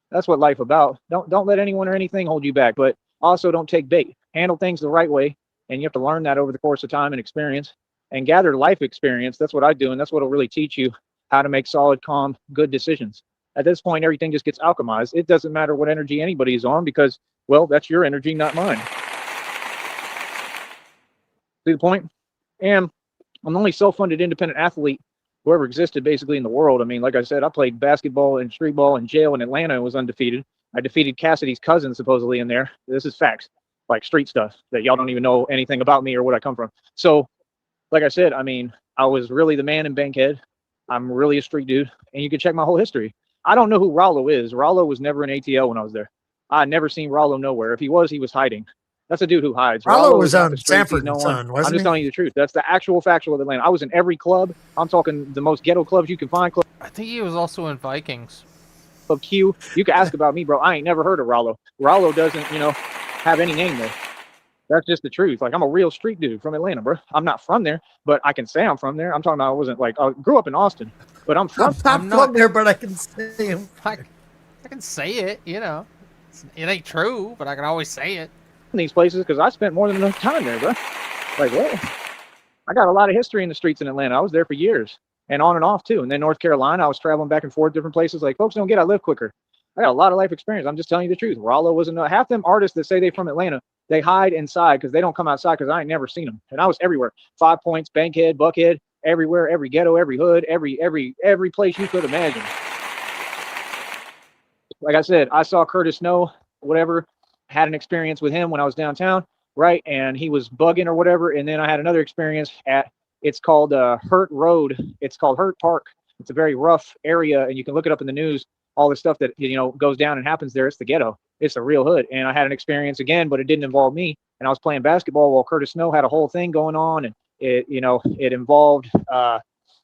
That's what life about. Don't let anyone or anything hold you back, but also don't take bait. Handle things the right way, and you have to learn that over the course of time and experience and gather life experience. That's what I do, and that's what will really teach you how to make solid, calm, good decisions. At this point, everything just gets alchemized. It doesn't matter what energy anybody's on because, well, that's your energy, not mine. See the point? And I'm the only self-funded independent athlete who ever existed basically in the world. I mean, like I said, I played basketball and street ball in jail in Atlanta and was undefeated. I defeated Cassidy's cousin supposedly in there. This is facts, like street stuff that y'all don't even know anything about me or what I come from. So, like I said, I mean, I was really the man in Bankhead. I'm really a street dude, and you can check my whole history. I don't know who Rollo is. Rollo was never in ATL when I was there. I never seen Rollo nowhere. If he was hiding. That's a dude who hides. Rollo was on Sanford and Son, wasn't he? I'm just telling you the truth. That's the actual factual of Atlanta. I was in every club. I'm talking the most ghetto clubs you can find. I think he was also in Vikings. Club Q. You can ask about me, bro. I ain't never heard of Rollo. Rollo doesn't, have any name there. That's just the truth. Like, I'm a real street dude from Atlanta, bro. I'm not from there, but I can say I'm from there. I'm talking about I wasn't like, I grew up in Austin, but I'm from I'm not from there, but I can say him. I can say it, It ain't true, but I can always say it. In these places because I spent more than enough time there, bro. Like, what? I got a lot of history in the streets in Atlanta. I was there for years and on and off too. And then North Carolina, I was traveling back and forth different places. Like, folks don't get I live quicker. I got a lot of life experience. I'm just telling you the truth. Rollo wasn't half them artists that say they from Atlanta. They hide inside because they don't come outside because I ain't never seen them. And I was everywhere. 5 Points, Bankhead, Buckhead, everywhere, every ghetto, every hood, every place you could imagine. Like I said, I saw Curtis Snow, whatever, had an experience with him when I was downtown, right? And he was bugging or whatever. And then I had another experience it's called Hurt Road. It's called Hurt Park. It's a very rough area, and you can look it up in the news. All the stuff that goes down and happens there. It's the ghetto. It's the real hood. And I had an experience again, but it didn't involve me. And I was playing basketball while Curtis Snow had a whole thing going on, and it involved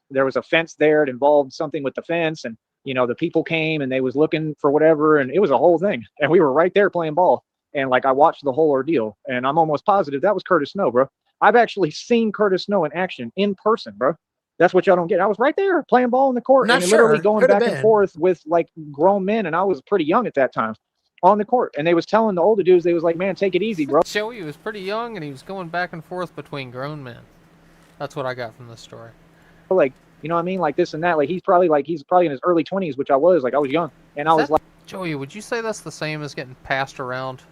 there was a fence there. It involved something with the fence, and the people came and they was looking for whatever, and it was a whole thing. And we were right there playing ball. And like I watched the whole ordeal, and I'm almost positive that was Curtis Snow, bro. I've actually seen Curtis Snow in action in person, bro. That's what y'all don't get. I was right there playing ball in the court and literally going back and forth with like grown men, and I was pretty young at that time on the court. And they was telling the older dudes, they was like, "Man, take it easy, bro." Joey was pretty young, and he was going back and forth between grown men. That's what I got from this story. Like, you know what I mean? Like this and that. Like he's probably in his early 20s, which I was. Like I was young, and I was like, Joey, would you say that's the same as getting passed around?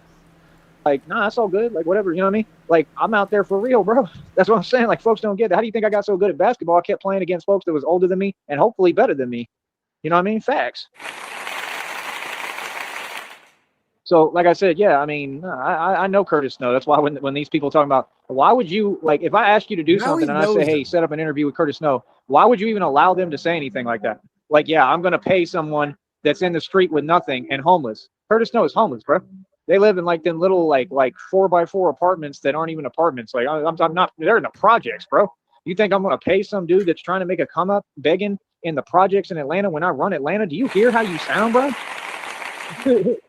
Like, nah, that's all good. Like, whatever, you know what I mean? Like, I'm out there for real, bro. That's what I'm saying. Like, folks don't get that. How do you think I got so good at basketball? I kept playing against folks that was older than me and hopefully better than me. You know what I mean? Facts. So, like I said, yeah, I mean, I know Curtis Snow. That's why when these people talking about, why would you, like, if I ask you to do something and I say, hey, set up an interview with Curtis Snow, why would you even allow them to say anything like that? Like, yeah, I'm going to pay someone that's in the street with nothing and homeless. Curtis Snow is homeless, bro. They live in like them little like 4x4 apartments that aren't even apartments. Like I'm not. They're in the projects, bro. You think I'm gonna pay some dude that's trying to make a come up begging in the projects in Atlanta when I run Atlanta? Do you hear how you sound, bro?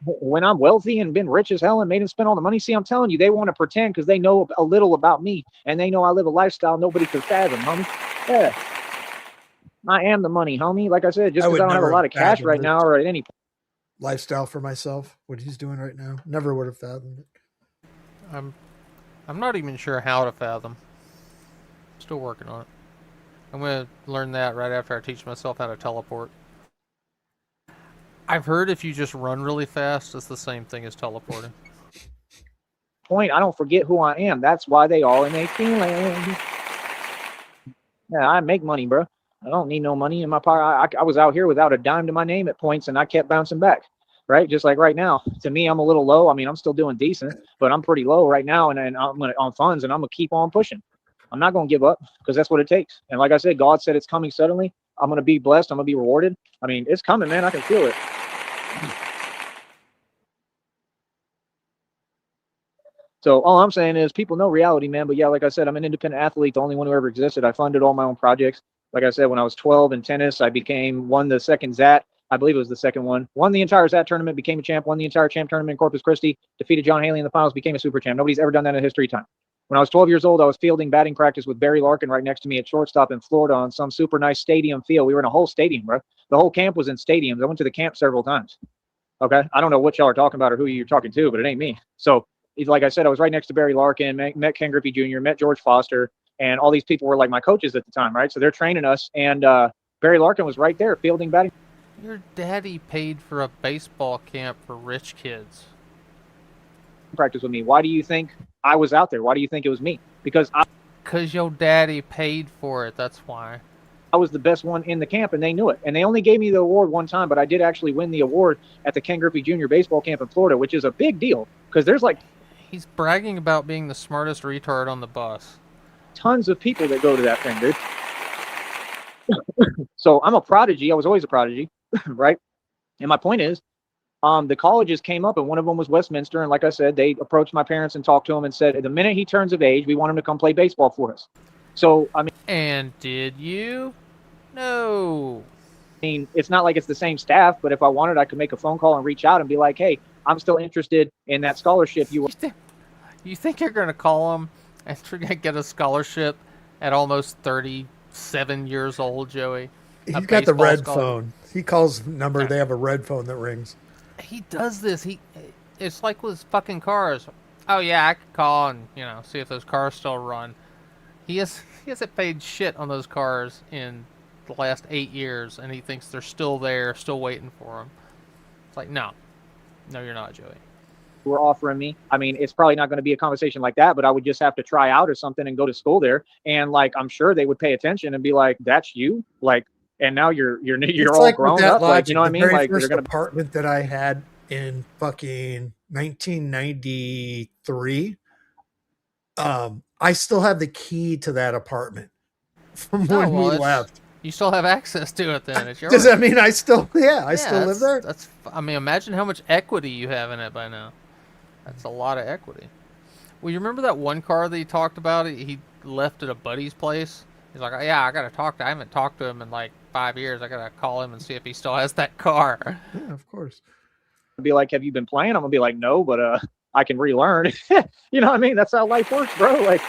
When I'm wealthy and been rich as hell and made him spend all the money. See, I'm telling you, they want to pretend because they know a little about me and they know I live a lifestyle nobody could fathom, homie. Yeah, I am the money, homie. Like I said, just because I don't have a lot of cash right now or at any point. Lifestyle for myself, what he's doing right now, never would have fathomed it. I'm not even sure how to fathom. Still working on it. I'm gonna learn that right after I teach myself how to teleport. I've heard if you just run really fast, it's the same thing as teleporting. Point, I don't forget who I am. That's why they all in a feeling. Yeah, I make money, bro. I don't need no money in my pocket. I was out here without a dime to my name at points, and I kept bouncing back, right? Just like right now. To me, I'm a little low. I mean, I'm still doing decent, but I'm pretty low right now, and I'm on funds, and I'm going to keep on pushing. I'm not going to give up because that's what it takes. And like I said, God said it's coming suddenly. I'm going to be blessed. I'm going to be rewarded. I mean, it's coming, man. I can feel it. So all I'm saying is people know reality, man. But yeah, like I said, I'm an independent athlete, the only one who ever existed. I funded all my own projects. Like I said, when I was 12 in tennis, I won the second ZAT. I believe it was the second one. Won the entire ZAT tournament, became a champ, won the entire champ tournament in Corpus Christi, defeated John Haley in the finals, became a super champ. Nobody's ever done that in history time. When I was 12 years old, I was fielding batting practice with Barry Larkin right next to me at shortstop in Florida on some super nice stadium field. We were in a whole stadium, bro. The whole camp was in stadiums. I went to the camp several times. Okay. I don't know what y'all are talking about or who you're talking to, but it ain't me. So like I said, I was right next to Barry Larkin, met Ken Griffey Jr., met George Foster, and all these people were like my coaches at the time, right? So they're training us, and Barry Larkin was right there fielding batting. Your daddy paid for a baseball camp for rich kids. Practice with me. Why do you think I was out there? Why do you think it was me? Because Because your daddy paid for it. That's why. I was the best one in the camp, and they knew it. And they only gave me the award one time, but I did actually win the award at the Ken Griffey Jr. baseball camp in Florida, which is a big deal because there's like... He's bragging about being the smartest retard on the bus. Tons of people that go to that thing, dude. So I'm a prodigy. I was always a prodigy, right? And my point is, the colleges came up, and one of them was Westminster. And like I said, they approached my parents and talked to him and said, the minute he turns of age, we want him to come play baseball for us. So, I mean... And did you? No. I mean, it's not like it's the same staff, but if I wanted, I could make a phone call and reach out and be like, hey, I'm still interested in that scholarship. You think you're going to call him and try to get a scholarship at almost 37 years old, Joey? He's got the red phone. He calls the number. They have a red phone that rings. He does this. It's like with fucking cars. Oh yeah, I could call and see if those cars still run. He hasn't paid shit on those cars in the last 8 years, and he thinks they're still there, still waiting for him. It's like, no, you're not, Joey. Were offering me. I mean, it's probably not going to be a conversation like that, but I would just have to try out or something and go to school there, and like I'm sure they would pay attention and be like, "That's you," like, and now you're all like grown up, logic, like, you know what I mean? Very like, first they're gonna... apartment that I had in fucking 1993. I still have the key to that apartment from when we left. You still have access to it then. It's yours. Does that mean I still live there? I mean, imagine how much equity you have in it by now. That's a lot of equity. Well, you remember that one car that he talked about? He left at a buddy's place. He's like, yeah, I haven't talked to him in like 5 years. I got to call him and see if he still has that car. Yeah, of course. I'd be like, have you been playing? I'm gonna be like, no, but I can relearn. You know what I mean? That's how life works, bro. Like,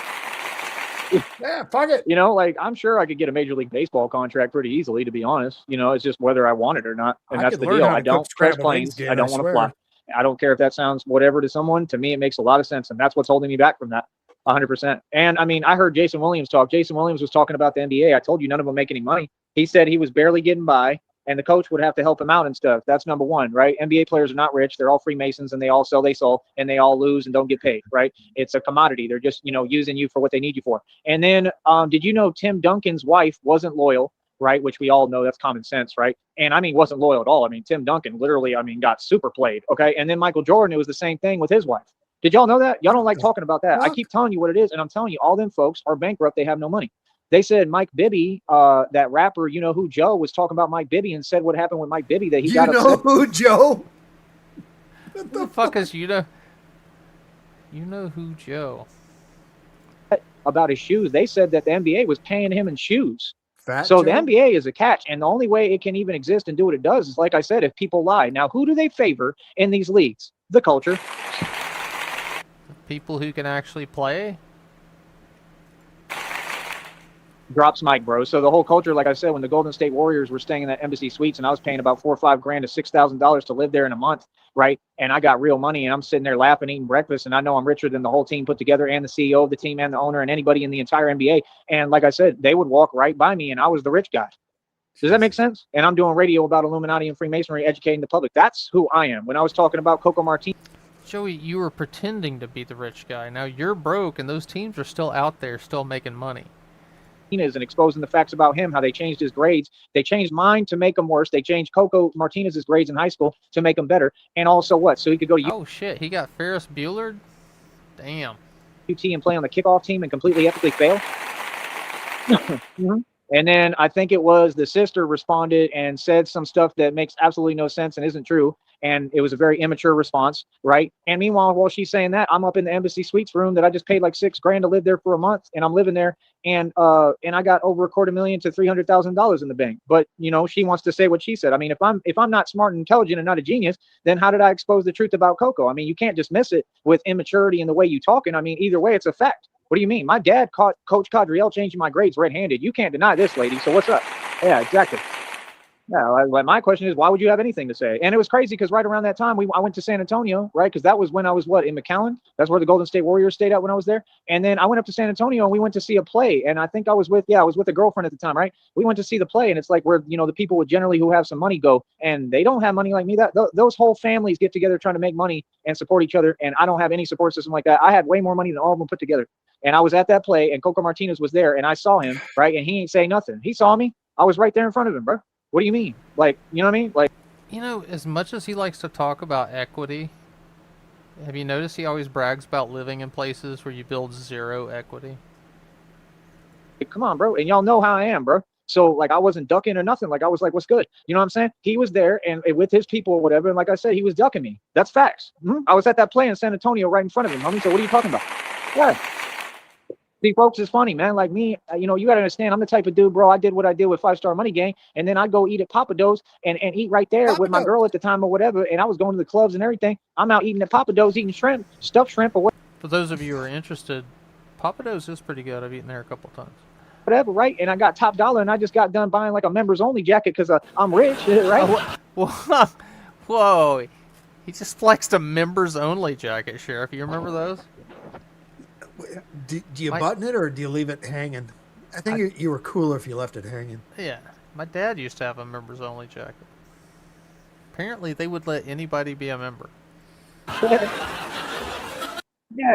yeah, fuck it. Like, I'm sure I could get a Major League Baseball contract pretty easily, to be honest. It's just whether I want it or not. And that's the deal. I don't crash planes. I don't want to fly. I don't care if that sounds whatever to someone. To me, it makes a lot of sense. And that's what's holding me back from that 100%. And I mean, I heard Jason Williams talk. Jason Williams was talking about the NBA. I told you none of them make any money. He said he was barely getting by, and the coach would have to help him out and stuff. That's number one, right? NBA players are not rich. They're all Freemasons, and they all sell, and they all lose and don't get paid, right? It's a commodity. They're just, using you for what they need you for. And then did you know Tim Duncan's wife wasn't loyal, right? Which we all know, that's common sense, right? And I mean, wasn't loyal at all. I mean, Tim Duncan literally, got super played, okay? And then Michael Jordan, it was the same thing with his wife. Did y'all know that? Y'all don't like talking about that. I keep telling you what it is, and I'm telling you, all them folks are bankrupt. They have no money. They said Mike Bibby, that rapper, you know who Joe, was talking about Mike Bibby and said what happened with Mike Bibby, that he got upset. You know who Joe? What the fuck is you know? You know who Joe? About his shoes. They said that the NBA was paying him in shoes. Fat so Joe? The NBA is a catch, and the only way it can even exist and do what it does is, like I said, if people lie. Now, who do they favor in these leagues? The culture. People who can actually play? Drops mic, bro. So the whole culture, like I said, when the Golden State Warriors were staying in that Embassy Suites and I was paying about $4 or $5 grand to $6,000 to live there in a month, right? And I got real money and I'm sitting there laughing, eating breakfast, and I know I'm richer than the whole team put together and the CEO of the team and the owner and anybody in the entire NBA. And like I said, they would walk right by me and I was the rich guy. Does that make sense? And I'm doing radio about Illuminati and Freemasonry, educating the public. That's who I am. When I was talking about Coco Martinez. Joey, you were pretending to be the rich guy. Now you're broke and those teams are still out there, still making money. And exposing the facts about him, how they changed his grades. They changed mine to make them worse. They changed Coco Martinez's grades in high school to make them better. And also what? So he could go to Oh shit, he got Ferris Bueller? Damn. UT and play on the kickoff team and completely ethically fail. Mm-hmm. And then I think it was the sister responded and said some stuff that makes absolutely no sense and isn't true. And it was a very immature response, right? And meanwhile, while she's saying that, I'm up in the Embassy Suites room that I just paid like $6 grand to live there for a month, and I'm living there, and I got over $250,000 to $300,000 in the bank. But she wants to say what she said. I mean, if I'm not smart and intelligent and not a genius, then how did I expose the truth about Coco? I mean, you can't dismiss it with immaturity and the way you talking. I mean, either way, it's a fact. What do you mean? My dad caught Coach Cadriel changing my grades red-handed. You can't deny this, lady. So what's up? Yeah, exactly. Yeah, my question is, why would you have anything to say? And it was crazy because right around that time, I went to San Antonio, right? Because that was when I was in McAllen. That's where the Golden State Warriors stayed at when I was there. And then I went up to San Antonio and we went to see a play. And I think I was with a girlfriend at the time, right? We went to see the play, and it's like where the people would generally who have some money go, and they don't have money like me. Those whole families get together trying to make money and support each other. And I don't have any support system like that. I had way more money than all of them put together. And I was at that play, and Coco Martinez was there, and I saw him, right? And he ain't say nothing. He saw me. I was right there in front of him, bro. What do you mean? Like, you know what I mean? Like, as much as he likes to talk about equity, have you noticed he always brags about living in places where you build zero equity? come on, bro. And y'all know how I am, bro. So, like, I wasn't ducking or nothing. Like, I was like, what's good? You know what I'm saying? He was there and with his people or whatever. And like I said, he was ducking me. That's facts. I was at that play in San Antonio right in front of him, homie. So what are you talking about? Yeah. See, folks, it's funny, man. Like me, you got to understand, I'm the type of dude, bro. I did what I did with 5 Star Money Gang, and then I'd go eat at Papa Do's and eat right there with my girl at the time or whatever, and I was going to the clubs and everything. I'm out eating at Papa Do's, eating shrimp, stuffed shrimp or whatever. For those of you who are interested, Papa Do's is pretty good. I've eaten there a couple times. Whatever, right? And I got top dollar, and I just got done buying like a members only jacket because I'm rich, right? Whoa. He just flexed a members only jacket, Sheriff. You remember those? Do you button it or do you leave it hanging? I think you were cooler if you left it hanging. Yeah. My dad used to have a members only jacket. Apparently, they would let anybody be a member. Yeah,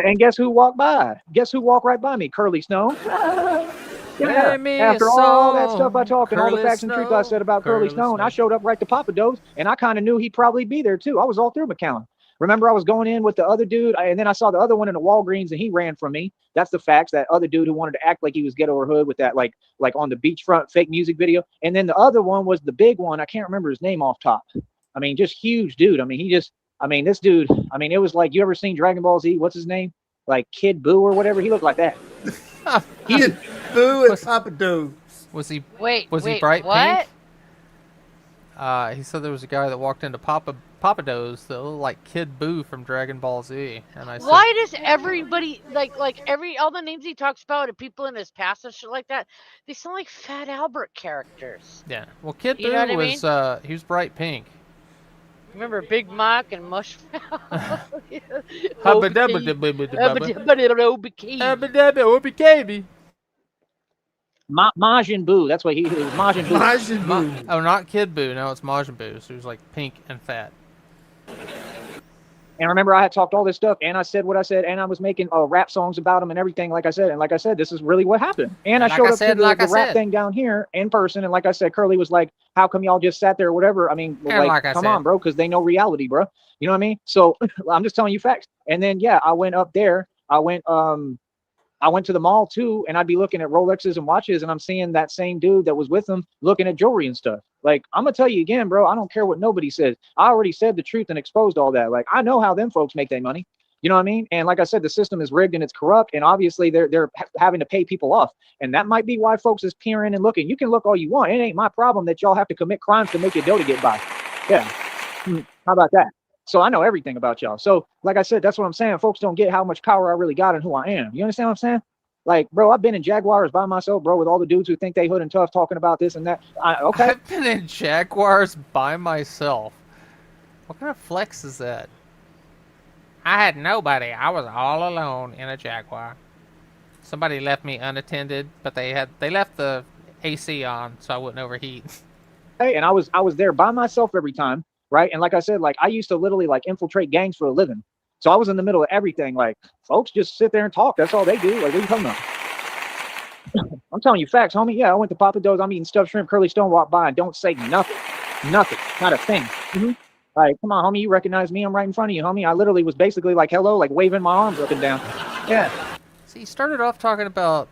and guess who walked by? Guess who walked right by me? Curly Stone. Yeah. After all that stuff I talked and all the facts and truth I said about Curly Stone, I showed up right to Papa Do's, and I kind of knew he'd probably be there too. I was all through McAllen. Remember, I was going in with the other dude, and then I saw the other one in the Walgreens, and he ran from me. That's the facts. That other dude who wanted to act like he was ghetto or hood with that, like on the beachfront fake music video. And then the other one was the big one. I can't remember his name off top. I mean, just huge dude. I mean, this dude. I mean, it was like, you ever seen Dragon Ball Z? What's his name? Like Kid Buu or whatever. He looked like that. Kid Buu at Papa Do's. Was he? Wait, was he bright what? pink? He said there was a guy that walked into Papa Do's that looked like Kid Buu from Dragon Ball Z, and I said, why does everybody all the names he talks about and people in his past and shit like that, they sound like Fat Albert characters? Yeah, well, Kid Buu was he was bright pink. Remember Big Mac and Mushmouth? Majin Buu. That's what he was. Majin Buu. Majin Buu. Oh, not Kid Buu. No, it's Majin Buu. So he was like pink and fat. And remember, I had talked all this stuff, and I said what I said, and I was making rap songs about him and everything, like I said. And like I said, this is really what happened. And I showed up to the rap thing down here in person, and like I said, Curly was like, how come y'all just sat there or whatever? I mean, come on, bro, because they know reality, bro. You know what I mean? So I'm just telling you facts. And then, yeah, I went up there. I went to the mall too, and I'd be looking at Rolexes and watches, and I'm seeing that same dude that was with him looking at jewelry and stuff. Like, I'm gonna tell you again, bro, I don't care what nobody says. I already said the truth and exposed all that. Like, I know how them folks make their money. You know what I mean? And like I said, the system is rigged and it's corrupt, and obviously they're having to pay people off. And that might be why folks is peering and looking. You can look all you want. It ain't my problem that y'all have to commit crimes to make your dough to get by. Yeah. How about that? So I know everything about y'all. So like I said, that's what I'm saying. Folks don't get how much power I really got and who I am. You understand what I'm saying? Like, bro, I've been in Jaguars by myself, bro, with all the dudes who think they hood and tough talking about this and that. Okay. I've been in Jaguars by myself. What kind of flex is that? I had nobody. I was all alone in a Jaguar. Somebody left me unattended, but they left the AC on so I wouldn't overheat. Hey, and I was there by myself every time, right? And like I said, like I used to literally like infiltrate gangs for a living. So I was in the middle of everything. Like, folks just sit there and talk. That's all they do. Like, what are you talking about? I'm telling you facts, homie. Yeah, I went to Papa Do's. I'm eating stuffed shrimp. Curly Stone walked by and don't say nothing. Nothing. Not a thing. Like, come on, homie. You recognize me? I'm right in front of you, homie. I literally was basically like, hello, like waving my arms up and down. Yeah. See, he started off talking about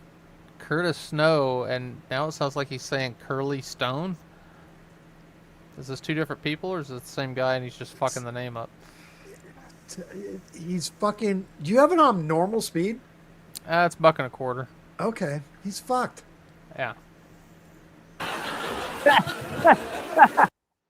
Curtis Snow, and now it sounds like he's saying Curly Stone. Is this two different people, or is it the same guy and he's just fucking the name up? He's fucking. Do you have it on normal speed? It's $1.25. Okay, he's fucked. Yeah.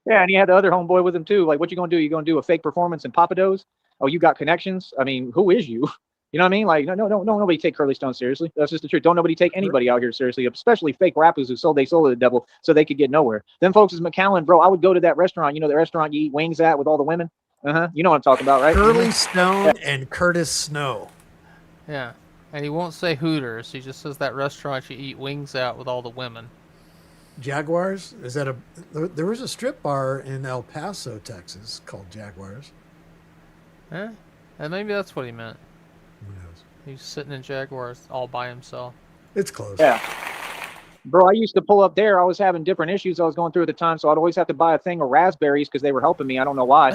Yeah, and he had the other homeboy with him too. Like, what you gonna do? You gonna do a fake performance in Papa Do's? Oh, you got connections? I mean, who is you? You know what I mean? Like, no, nobody take Curly Stone seriously. That's just the truth. Don't nobody take anybody out here seriously, especially fake rappers who sold to the devil so they could get nowhere. Them folks is McAllen, bro. I would go to that restaurant. You know, the restaurant you eat wings at with all the women. You know what I'm talking about, right? Curly Stone and Curtis Snow. Yeah. And he won't say Hooters. He just says that restaurant you eat wings at with all the women. Jaguars? Is that there was a strip bar in El Paso, Texas called Jaguars. Yeah. And maybe that's what he meant. Who knows? He's sitting in Jaguars all by himself. It's close. Yeah. Bro, I used to pull up there. I was having different issues I was going through at the time, so I'd always have to buy a thing of raspberries because they were helping me. I don't know why.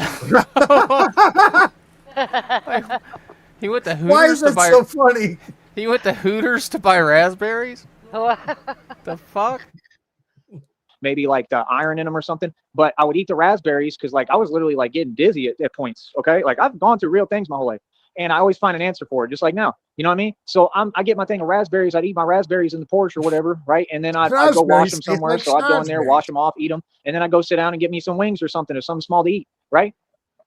He went to Hooters Why is that so funny? He went to Hooters to buy raspberries? The fuck? Maybe like the iron in them or something. But I would eat the raspberries because like I was literally like getting dizzy at points. Okay. Like I've gone through real things my whole life. And I always find an answer for it, just like now. You know what I mean? So I get my thing of raspberries. I'd eat my raspberries in the Porsche or whatever, right? And then I'd go wash them somewhere. So I'd go in there, wash them off, eat them. And then I'd go sit down and get me some wings or something or something small to eat, right?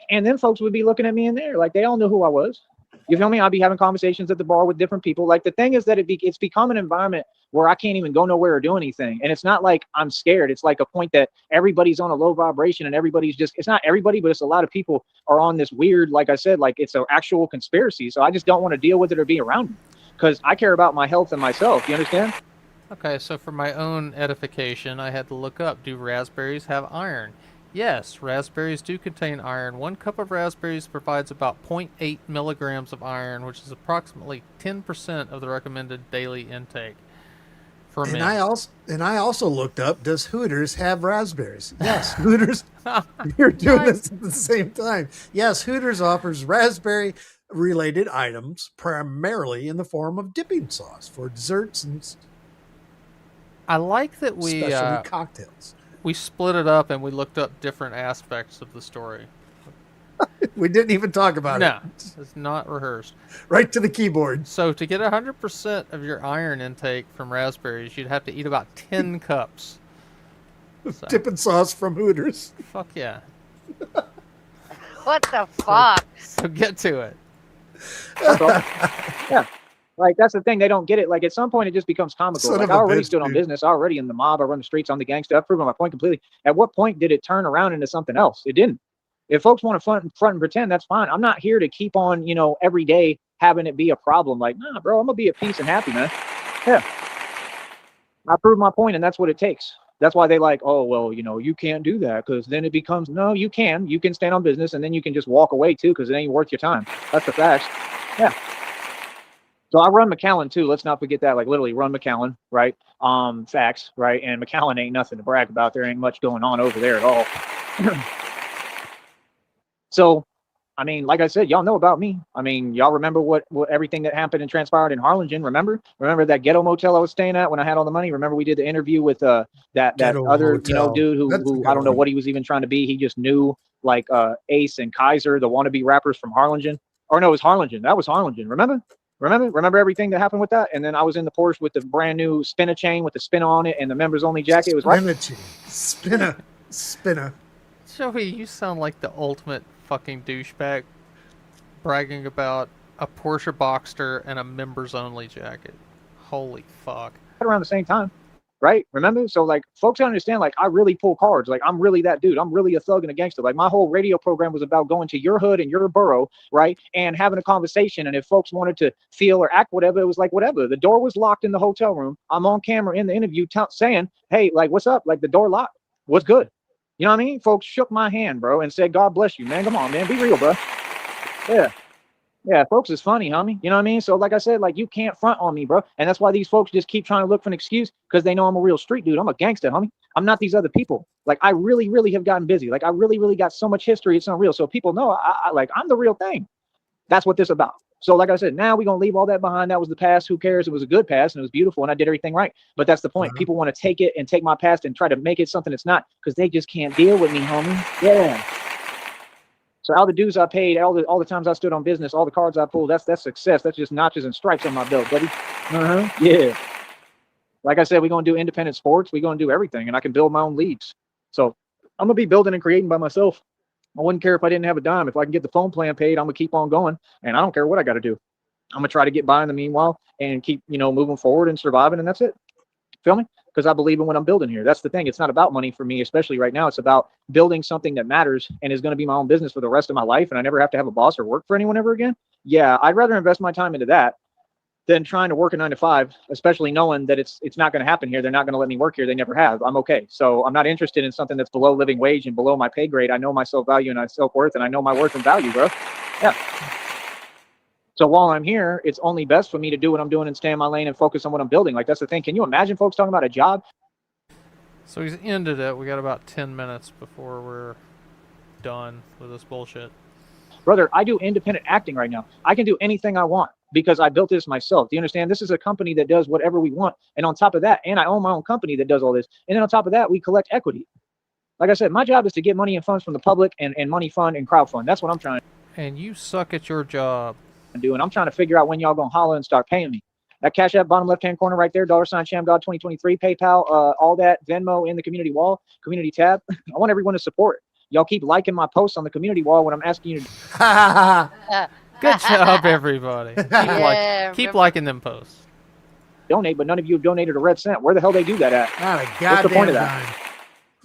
And then folks would be looking at me in there like they all knew who I was. You feel me? I'd be having conversations at the bar with different people. Like the thing is that it's become an environment where I can't even go nowhere or do anything. And it's not like I'm scared. It's like a point that everybody's on a low vibration and everybody's just, it's not everybody, but it's a lot of people are on this weird, like I said, like it's an actual conspiracy. So I just don't want to deal with it or be around it because I care about my health and myself. You understand? Okay, so for my own edification, I had to look up, do raspberries have iron? Yes, raspberries do contain iron. 1 cup of raspberries provides about 0.8 milligrams of iron, which is approximately 10% of the recommended daily intake. For men. And I also looked up, does Hooters have raspberries? Yes, Hooters. You're doing this at the same time. Yes, Hooters offers raspberry-related items, primarily in the form of dipping sauce for desserts and I like that we specialty cocktails. We split it up and we looked up different aspects of the story. We didn't even talk about it. No, it's not rehearsed. Right to the keyboard. So to get 100% of your iron intake from raspberries, you'd have to eat about 10 cups. So. Dipping sauce from Hooters. Fuck yeah. What the fuck? So get to it. Yeah. Like, that's the thing. They don't get it. Like, at some point, it just becomes comical. Like, I already stood on business. I already in the mob. I run the streets. I'm the gangster. I've proven my point completely. At what point did it turn around into something else? It didn't. If folks want to front and pretend, that's fine. I'm not here to keep on, every day having it be a problem. Like, nah, bro, I'm going to be at peace and happy, man. Yeah. I proved my point, and that's what it takes. That's why they like, oh, well, you can't do that because then it becomes, no, you can. You can stand on business, and then you can just walk away, too, because it ain't worth your time. That's the facts. Yeah. So I run McAllen too. Let's not forget that. Like literally run McAllen, right? Facts, right? And McAllen ain't nothing to brag about. There ain't much going on over there at all. So, I mean, like I said, y'all know about me. I mean, y'all remember what everything that happened and transpired in Harlingen. Remember that ghetto motel I was staying at when I had all the money. Remember we did the interview with that other motel. Dude who I don't know what he was even trying to be. He just knew like Ace and Kaiser, the wannabe rappers from Harlingen. Or no, it was Harlingen. That was Harlingen. Remember everything that happened with that? And then I was in the Porsche with the brand new spinner chain with the spinner on it and the members only jacket. It was right. Spinner. Joey, you sound like the ultimate fucking douchebag bragging about a Porsche Boxster and a members only jacket. Holy fuck. Around the same time. Right? Remember? So like folks don't understand, like I really pull cards. Like I'm really that dude. I'm really a thug and a gangster. Like my whole radio program was about going to your hood and your borough, right? And having a conversation. And if folks wanted to feel or act whatever, it was like whatever. The door was locked in the hotel room. I'm on camera in the interview saying, hey, like what's up? Like the door locked. What's good? You know what I mean? Folks shook my hand, bro, and said, God bless you, man. Come on, man. Be real, bro. Yeah. Yeah, folks is funny, homie. You know what I mean? So like I said, like you can't front on me, bro. And that's why these folks just keep trying to look for an excuse because they know I'm a real street dude. I'm a gangster, homie. I'm not these other people. Like I really, really have gotten busy. Like I really, really got so much history. It's unreal. So people know I'm the real thing. That's what this about. So like I said, now we're going to leave all that behind. That was the past. Who cares? It was a good past and it was beautiful and I did everything right. But that's the point. People want to take it and take my past and try to make it something it's not because they just can't deal with me, homie. Yeah. So all the dues I paid, all the times I stood on business, all the cards I pulled, that's success. That's just notches and stripes on my belt, buddy. Yeah. Like I said, we're going to do independent sports. We're going to do everything, and I can build my own leagues. So I'm going to be building and creating by myself. I wouldn't care if I didn't have a dime. If I can get the phone plan paid, I'm going to keep on going, and I don't care what I got to do. I'm gonna try to get by in the meanwhile and keep, moving forward and surviving, and that's it. Feel me? Because I believe in what I'm building here. That's the thing. It's not about money for me, especially right now. It's about building something that matters and is going to be my own business for the rest of my life, and I never have to have a boss or work for anyone ever again. Yeah, I'd rather invest my time into that than trying to work a 9 to 5, especially knowing that it's not going to happen here. They're not going to let me work here. They never have. I'm okay. So I'm not interested in something that's below living wage and below my pay grade. I know my self-value and my self-worth, and I know my worth and value, bro. Yeah. So while I'm here, it's only best for me to do what I'm doing and stay in my lane and focus on what I'm building. Like, that's the thing. Can you imagine folks talking about a job? So he's ended it. We got about 10 minutes before we're done with this bullshit. Brother, I do independent acting right now. I can do anything I want because I built this myself. Do you understand? This is a company that does whatever we want. And on top of that, and I own my own company that does all this. And then on top of that, we collect equity. Like I said, my job is to get money and funds from the public and money fund and crowdfund. That's what I'm trying to do. And you suck at your job. And I'm trying to figure out when y'all gonna holler and start paying me. That Cash App bottom left-hand corner right there, $ShamGod 2023, PayPal, all that, Venmo in the community wall, community tab. I want everyone to support. Y'all keep liking my posts on the community wall when I'm asking you to. Good job, everybody. Keep liking them posts. Donate, but none of you have donated a red cent. Where the hell they do that at? Not a What's the point of goddamn that? dime.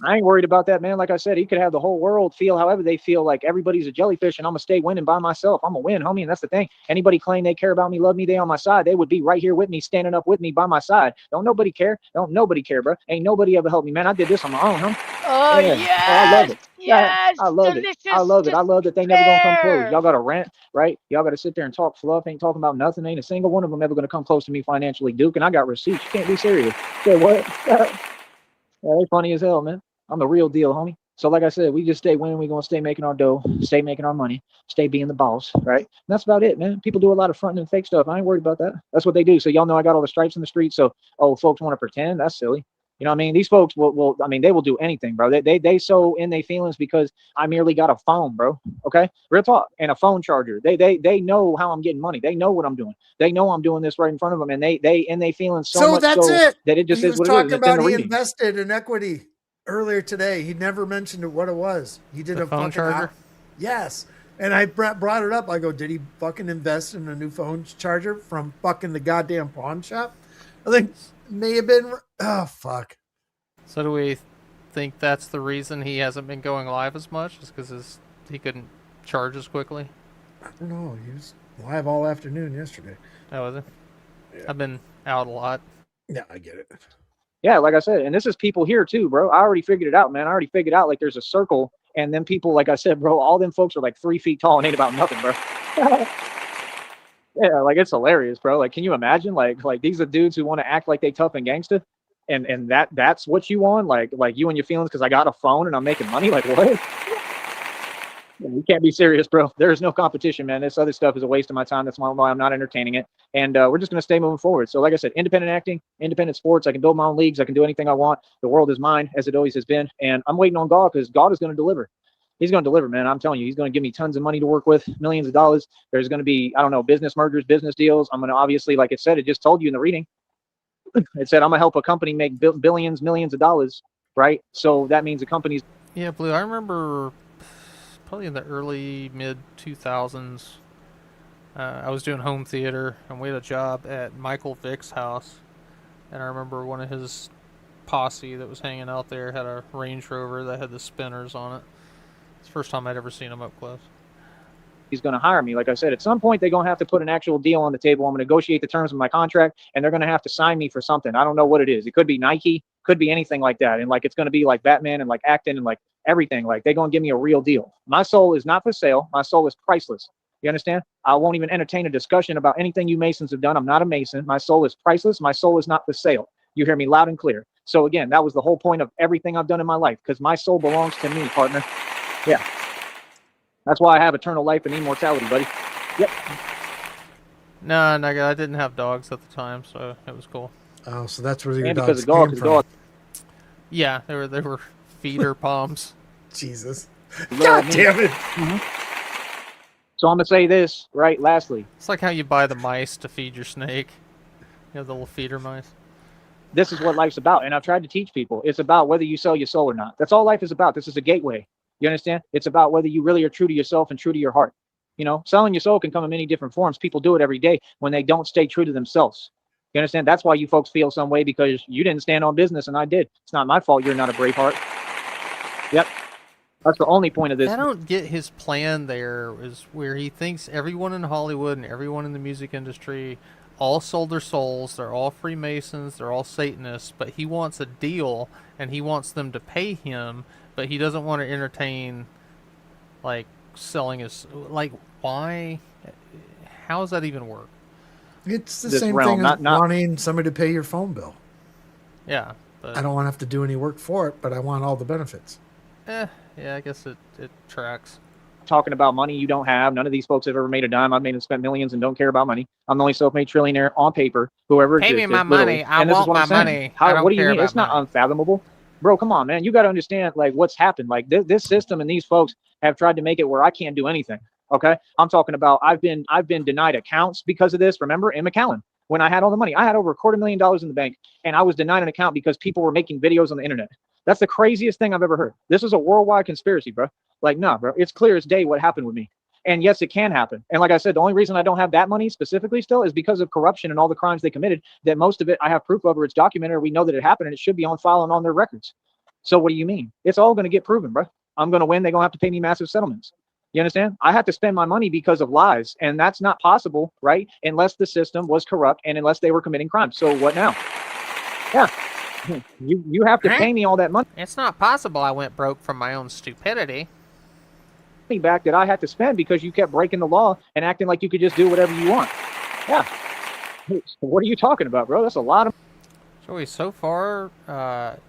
I ain't worried about that, man. Like I said, he could have the whole world feel however they feel, like everybody's a jellyfish and I'm going to stay winning by myself. I'm going to win, homie. And that's the thing. Anybody claim they care about me, love me, they on my side, they would be right here with me, standing up with me by my side. Don't nobody care. Don't nobody care, bro. Ain't nobody ever helped me, man. I did this on my own, huh? Oh, Yeah. yes. I love it. Yes. I love it. I love it. I love that they never gonna come close. Y'all got to rant, right? Y'all got to sit there and talk fluff. Ain't talking about nothing. Ain't a single one of them ever gonna come close to me financially, Duke. And I got receipts. You can't be serious. Say what? Yeah, they funny as hell, man. I'm the real deal, homie. So like I said, we just stay winning. We're going to stay making our dough, stay making our money, stay being the boss, right? And that's about it, man. People do a lot of fronting and fake stuff. I ain't worried about that. That's what they do. So y'all know I got all the stripes in the street. So, folks want to pretend. That's silly. You know what I mean? These folks they will do anything, bro. They so in their feelings because I merely got a phone, bro. Okay? Real talk. And a phone charger. They know how I'm getting money. They know what I'm doing. They know I'm doing this right in front of them. And they feeling so much that's so it. that it just he is was what it is. talking about he reading. invested in equity earlier today. He never mentioned what it was. He did a phone charger. Yes. And I brought it up. I go, did he fucking invest in a new phone charger from fucking the goddamn pawn shop? I think may have been. Oh, fuck. So do we think that's the reason he hasn't been going live as much? Is because he couldn't charge as quickly? I don't know. He was live all afternoon yesterday. Oh, was it? Yeah. I've been out a lot. Yeah, I get it. Yeah, like I said, and this is people here too, bro. I already figured it out, man. I already figured out like there's a circle, and then people, like I said, bro, all them folks are like 3 feet tall and ain't about nothing, bro. Yeah, like it's hilarious, bro. Like, can you imagine? Like these are dudes who want to act like they tough and gangster, and that's what you want? Like you and your feelings because I got a phone and I'm making money? Like what? You can't be serious, bro. There's no competition, man. This other stuff is a waste of my time. That's why I'm not entertaining it. And we're just going to stay moving forward. So like I said, independent acting, independent sports. I can build my own leagues. I can do anything I want. The world is mine, as it always has been. And I'm waiting on God because God is going to deliver. He's going to deliver, man. I'm telling you, he's going to give me tons of money to work with, millions of dollars. There's going to be, I don't know, business mergers, business deals. I'm going to obviously, like it said, it just told you in the reading. It said I'm going to help a company make billions, millions of dollars, right? So that means the company's. Yeah, Blue, I remember probably in the early mid 2000s, I was doing home theater and we had a job at Michael Vick's house, and I remember one of his posse that was hanging out there had a Range Rover that had the spinners on it. It's the first time I'd ever seen him up close. He's going to hire me. Like I said, at some point they're going to have to put an actual deal on the table. I'm going to negotiate the terms of my contract, and they're going to have to sign me for something. I don't know what it is. It could be Nike, could be anything like that. And like it's going to be like Batman and like acting and like everything. Like they're going to give me a real deal. My soul is not for sale. My soul is priceless. You understand? I won't even entertain a discussion about anything you Masons have done. I'm not a Mason. My soul is priceless. My soul is not for sale. You hear me loud and clear. So again, that was the whole point of everything I've done in my life, because my soul belongs to me, partner. Yeah. That's why I have eternal life and immortality, buddy. Yep. No, I didn't have dogs at the time, so it was cool. Oh, so that's where your And dogs because of came from. Yeah, they were feeder palms. Jesus. Love God me. damn it. Mm-hmm. So I'm going to say this, right, lastly. It's like how you buy the mice to feed your snake. You know, the little feeder mice. This is what life's about, and I've tried to teach people. It's about whether you sell your soul or not. That's all life is about. This is a gateway. You understand? It's about whether you really are true to yourself and true to your heart. You know, selling your soul can come in many different forms. People do it every day when they don't stay true to themselves. You understand? That's why you folks feel some way, because you didn't stand on business and I did. It's not my fault you're not a Braveheart. Yep. That's the only point of this. I don't get his plan there, is where he thinks everyone in Hollywood and everyone in the music industry all sold their souls. They're all Freemasons. They're all Satanists. But he wants a deal, and he wants them to pay him, but he doesn't want to entertain, like, selling his... Like, why? How does that even work? It's the same thing as wanting somebody to pay your phone bill. Yeah. But I don't want to have to do any work for it, but I want all the benefits. yeah, I guess it tracks. Talking about money you don't have. None of these folks have ever made a dime. I've made and spent millions and don't care about money. I'm the only self-made trillionaire on paper who ever existed. Pay me my money. I want my money. What do you mean? It's not unfathomable. Bro, come on, man. You got to understand, like, what's happened. Like, this system and these folks have tried to make it where I can't do anything. Okay? I'm talking about I've been denied accounts because of this. Remember, in McAllen, when I had all the money, I had over $250,000 in the bank, and I was denied an account because people were making videos on the internet. That's the craziest thing I've ever heard. This is a worldwide conspiracy, bro. Like, nah, bro. It's clear as day what happened with me. And yes, it can happen. And like I said, the only reason I don't have that money specifically still is because of corruption and all the crimes they committed, that most of it I have proof of, or it's documented, or we know that it happened, and it should be on file and on their records. So what do you mean? It's all going to get proven, bro. I'm going to win. They're going to have to pay me massive settlements. You understand? I have to spend my money because of lies, and that's not possible, right? Unless the system was corrupt and unless they were committing crimes. So what now? Yeah. You have to pay me all that money. It's not possible I went broke from my own stupidity. Back that I had to spend because you kept breaking the law and acting like you could just do whatever you want. Yeah. What are you talking about, bro? That's a lot of... Joey, so far,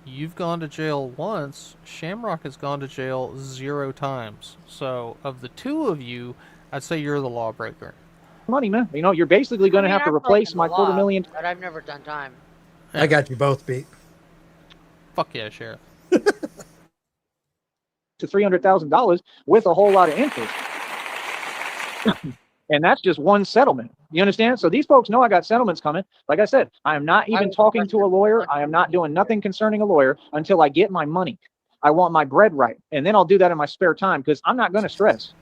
you've gone to jail once. Shamrock has gone to jail 0 times. So, of the two of you, I'd say you're the lawbreaker. Money, man. You know, you're basically going to have to replace my $250,000. But I've never done time. I got you both beat. Fuck yeah, Sheriff. To $300,000 with a whole lot of interest. And that's just one settlement. You understand? So these folks know I got settlements coming. Like I said, I am not even talking to a lawyer. I am not doing nothing concerning a lawyer until I get my money. I want my bread right. And then I'll do that in my spare time, because I'm not going to stress.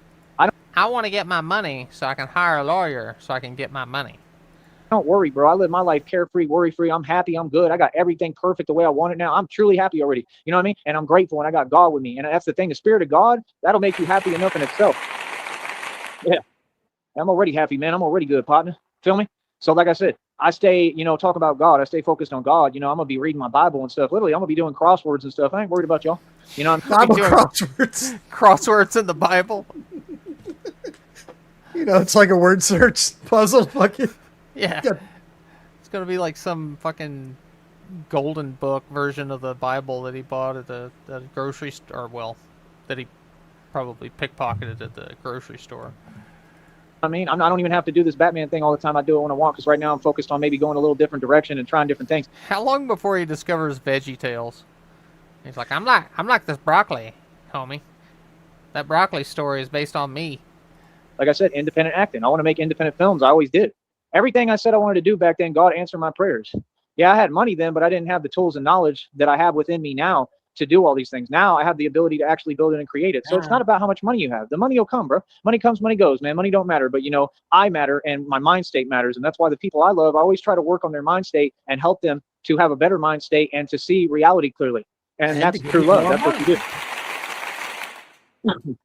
I want to get my money so I can hire a lawyer so I can get my money. Don't worry, bro. I live my life carefree, worry-free. I'm happy. I'm good. I got everything perfect the way I want it now. I'm truly happy already. You know what I mean? And I'm grateful, and I got God with me. And that's the thing. The Spirit of God, that'll make you happy enough in itself. Yeah. I'm already happy, man. I'm already good, partner. Feel me? So like I said, I stay, talk about God. I stay focused on God. I'm going to be reading my Bible and stuff. Literally, I'm going to be doing crosswords and stuff. I ain't worried about y'all. I'm Bible crosswords. Crosswords in the Bible. It's like a word search puzzle. Fucking. Yeah. It's going to be like some fucking golden book version of the Bible that he bought at the grocery store. Well, that he probably pickpocketed at the grocery store. I mean, I don't even have to do this Batman thing all the time. I do it when I want, because right now I'm focused on maybe going a little different direction and trying different things. How long before he discovers Veggie Tales? He's like, I'm like this broccoli, homie. That broccoli story is based on me. Like I said, independent acting. I want to make independent films. I always did. Everything I said I wanted to do back then, God answered my prayers. Yeah, I had money then, but I didn't have the tools and knowledge that I have within me now to do all these things. Now I have the ability to actually build it and create it. So it's not about how much money you have. The money will come, bro. Money comes, money goes, man. Money don't matter. But, I matter, and my mind state matters. And that's why the people I love, I always try to work on their mind state and help them to have a better mind state and to see reality clearly. And that's true love. That's what you do.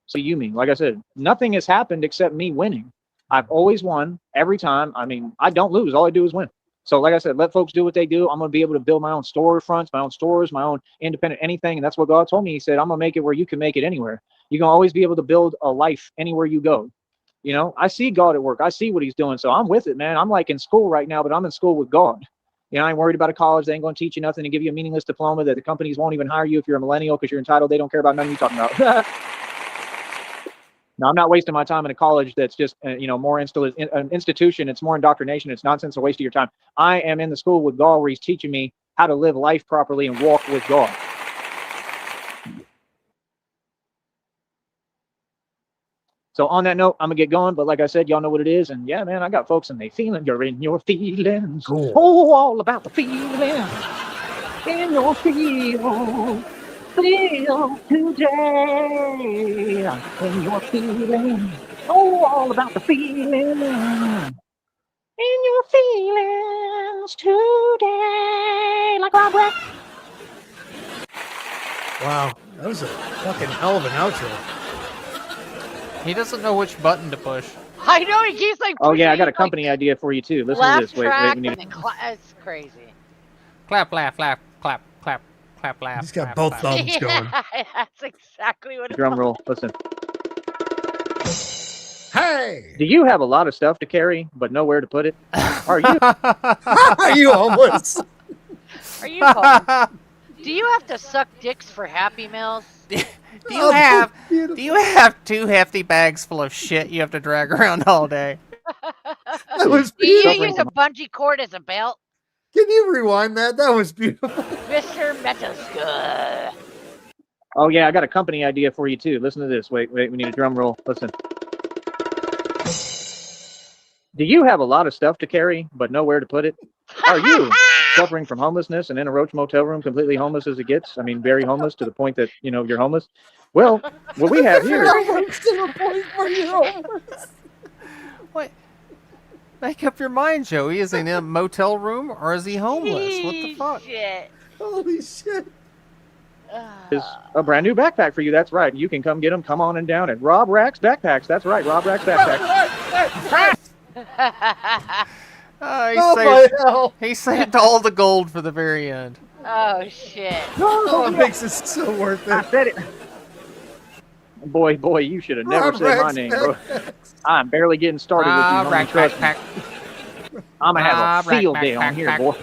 So you mean, like I said, nothing has happened except me winning. I've always won every time. I mean, I don't lose. All I do is win. So like I said, let folks do what they do. I'm going to be able to build my own storefronts, my own stores, my own independent anything. And that's what God told me. He said, I'm going to make it where you can make it anywhere. You're going to always be able to build a life anywhere you go. I see God at work. I see what he's doing. So I'm with it, man. I'm like in school right now, but I'm in school with God. I ain't worried about a college. They ain't going to teach you nothing and give you a meaningless diploma that the companies won't even hire you if you're a millennial because you're entitled. They don't care about nothing you're talking about. No, I'm not wasting my time in a college that's just, more an institution. It's more indoctrination. It's nonsense, a waste of your time. I am in the school with God where he's teaching me how to live life properly and walk with God. So on that note, I'm going to get going. But like I said, y'all know what it is. And yeah, man, I got folks and they feeling. You're in your feelings. Cool. Oh, all about the feeling. In your feelings. Feel today in your feelings. Oh, all about the feeling. In your feelings today. Like Rob Rex. Wow, that was a fucking hell of an outro. He doesn't know which button to push. I know he keeps like. Oh, yeah, I got a pushing, company idea for you, too. Listen to laugh this. Wait, track we need and then it's crazy. Clap, laugh, laugh, clap, clap, clap, laugh. He's got clap, both clap. thumbs going. Yeah, that's exactly what a it's drum roll. Listen. Hey! Do you have a lot of stuff to carry, but nowhere to put it? Are you? Are you homeless? Are you homeless? Do you have to suck dicks for Happy Meals? Do you have 2 hefty bags full of shit you have to drag around all day? That was Do you beautiful. use a bungee cord as a belt? Can you rewind that? That was beautiful. Mr. Metaskull. Oh, yeah, I got a company idea for you, too. Listen to this. Wait, we need a drum roll. Listen. Do you have a lot of stuff to carry, but nowhere to put it? Are you suffering from homelessness and in a Roach Motel room, completely homeless as it gets? I mean, very homeless to the point that, you're homeless? Well, what we have here... Homeless to the point where you're homeless. What? Make up your mind, Joey. Is he in a motel room or is he homeless? What the fuck? Shit. Holy shit. is a brand new backpack for you. That's right. You can come get them. Come on and down at Rob Rack's Backpacks. That's right, Rob Rack's Backpacks. He saved all the gold for the very end. Oh shit. Oh, it makes it so worth it. I said it. Boy, you should have never Rob said my Rack's name, bro. Backpacks. I'm barely getting started with you. Rack Trust me. backpack. I'm gonna have Rob a Rack field day on backpack. here, boy.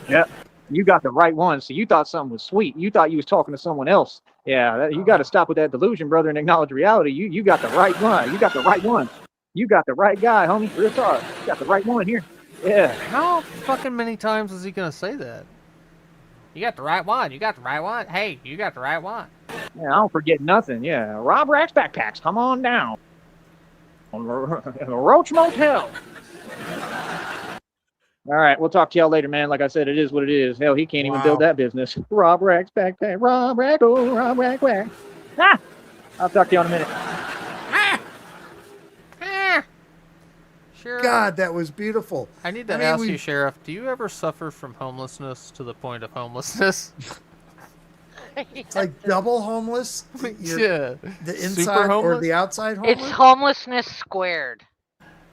Yep. You got the right one. So you thought something was sweet. You thought you was talking to someone else. Yeah, you got to stop with that delusion, brother, and acknowledge reality. You got the right one. You got the right one. You got the right guy, homie. Real talk. You got the right one here. Yeah. How fucking many times is he gonna say that? You got the right one. You got the right one. Hey, you got the right one. Yeah, I don't forget nothing. Yeah. Rob Rack's Backpacks. Come on down. On the Roach Motel. All right, we'll talk to y'all later, man. Like I said, it is what it is. Hell, he can't even build that business. Rob Rack's Backpack. Rob Rack, oh, Rob Rack, whack. Ah! I'll talk to you in a minute. Sheriff, God, that was beautiful. I need to ask you, Sheriff, do you ever suffer from homelessness to the point of homelessness? It's like double homeless. Yeah. The inside or the outside homeless? It's homelessness squared.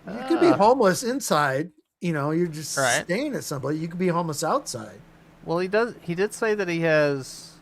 You could be homeless inside. You're just staying at somebody. You could be homeless outside. Well, he did say that he has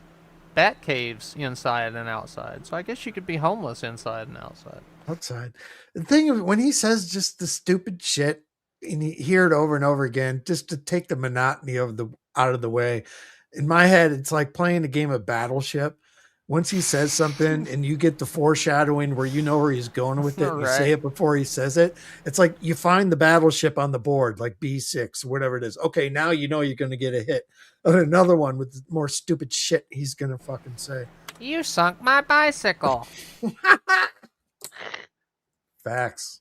bat caves inside and outside. So I guess you could be homeless inside and outside. Outside. The thing is, when he says just the stupid shit, and you hear it over and over again, just to take the monotony out of the way. In my head, it's like playing a game of Battleship. Once he says something and you get the foreshadowing where you know where he's going with it, and you say it before he says it. It's like you find the battleship on the board, like B6, whatever it is. Okay, now you know you're going to get a hit. Another one with more stupid shit he's going to fucking say. You sunk my bicycle. Facts.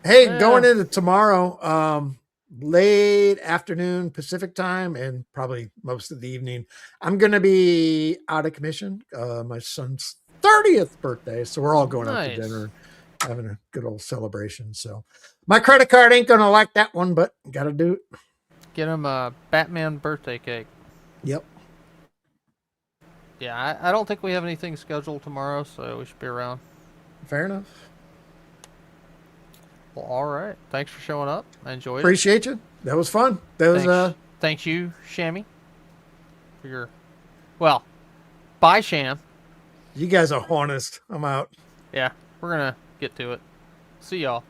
Hey, going into tomorrow, late afternoon Pacific time and probably most of the evening, I'm going to be out of commission. My son's 30th birthday, so we're all going out to dinner, having a good old celebration. So my credit card ain't going to like that one, but got to do it. Get him a Batman birthday cake. Yep. Yeah, I don't think we have anything scheduled tomorrow, so we should be around. Fair enough. Well, all right. Thanks for showing up. I enjoyed it. Appreciate you. That was fun. Thank you, Shammy, for your... Well, bye, Sham. You guys are honest. I'm out. Yeah, we're going to get to it. See y'all.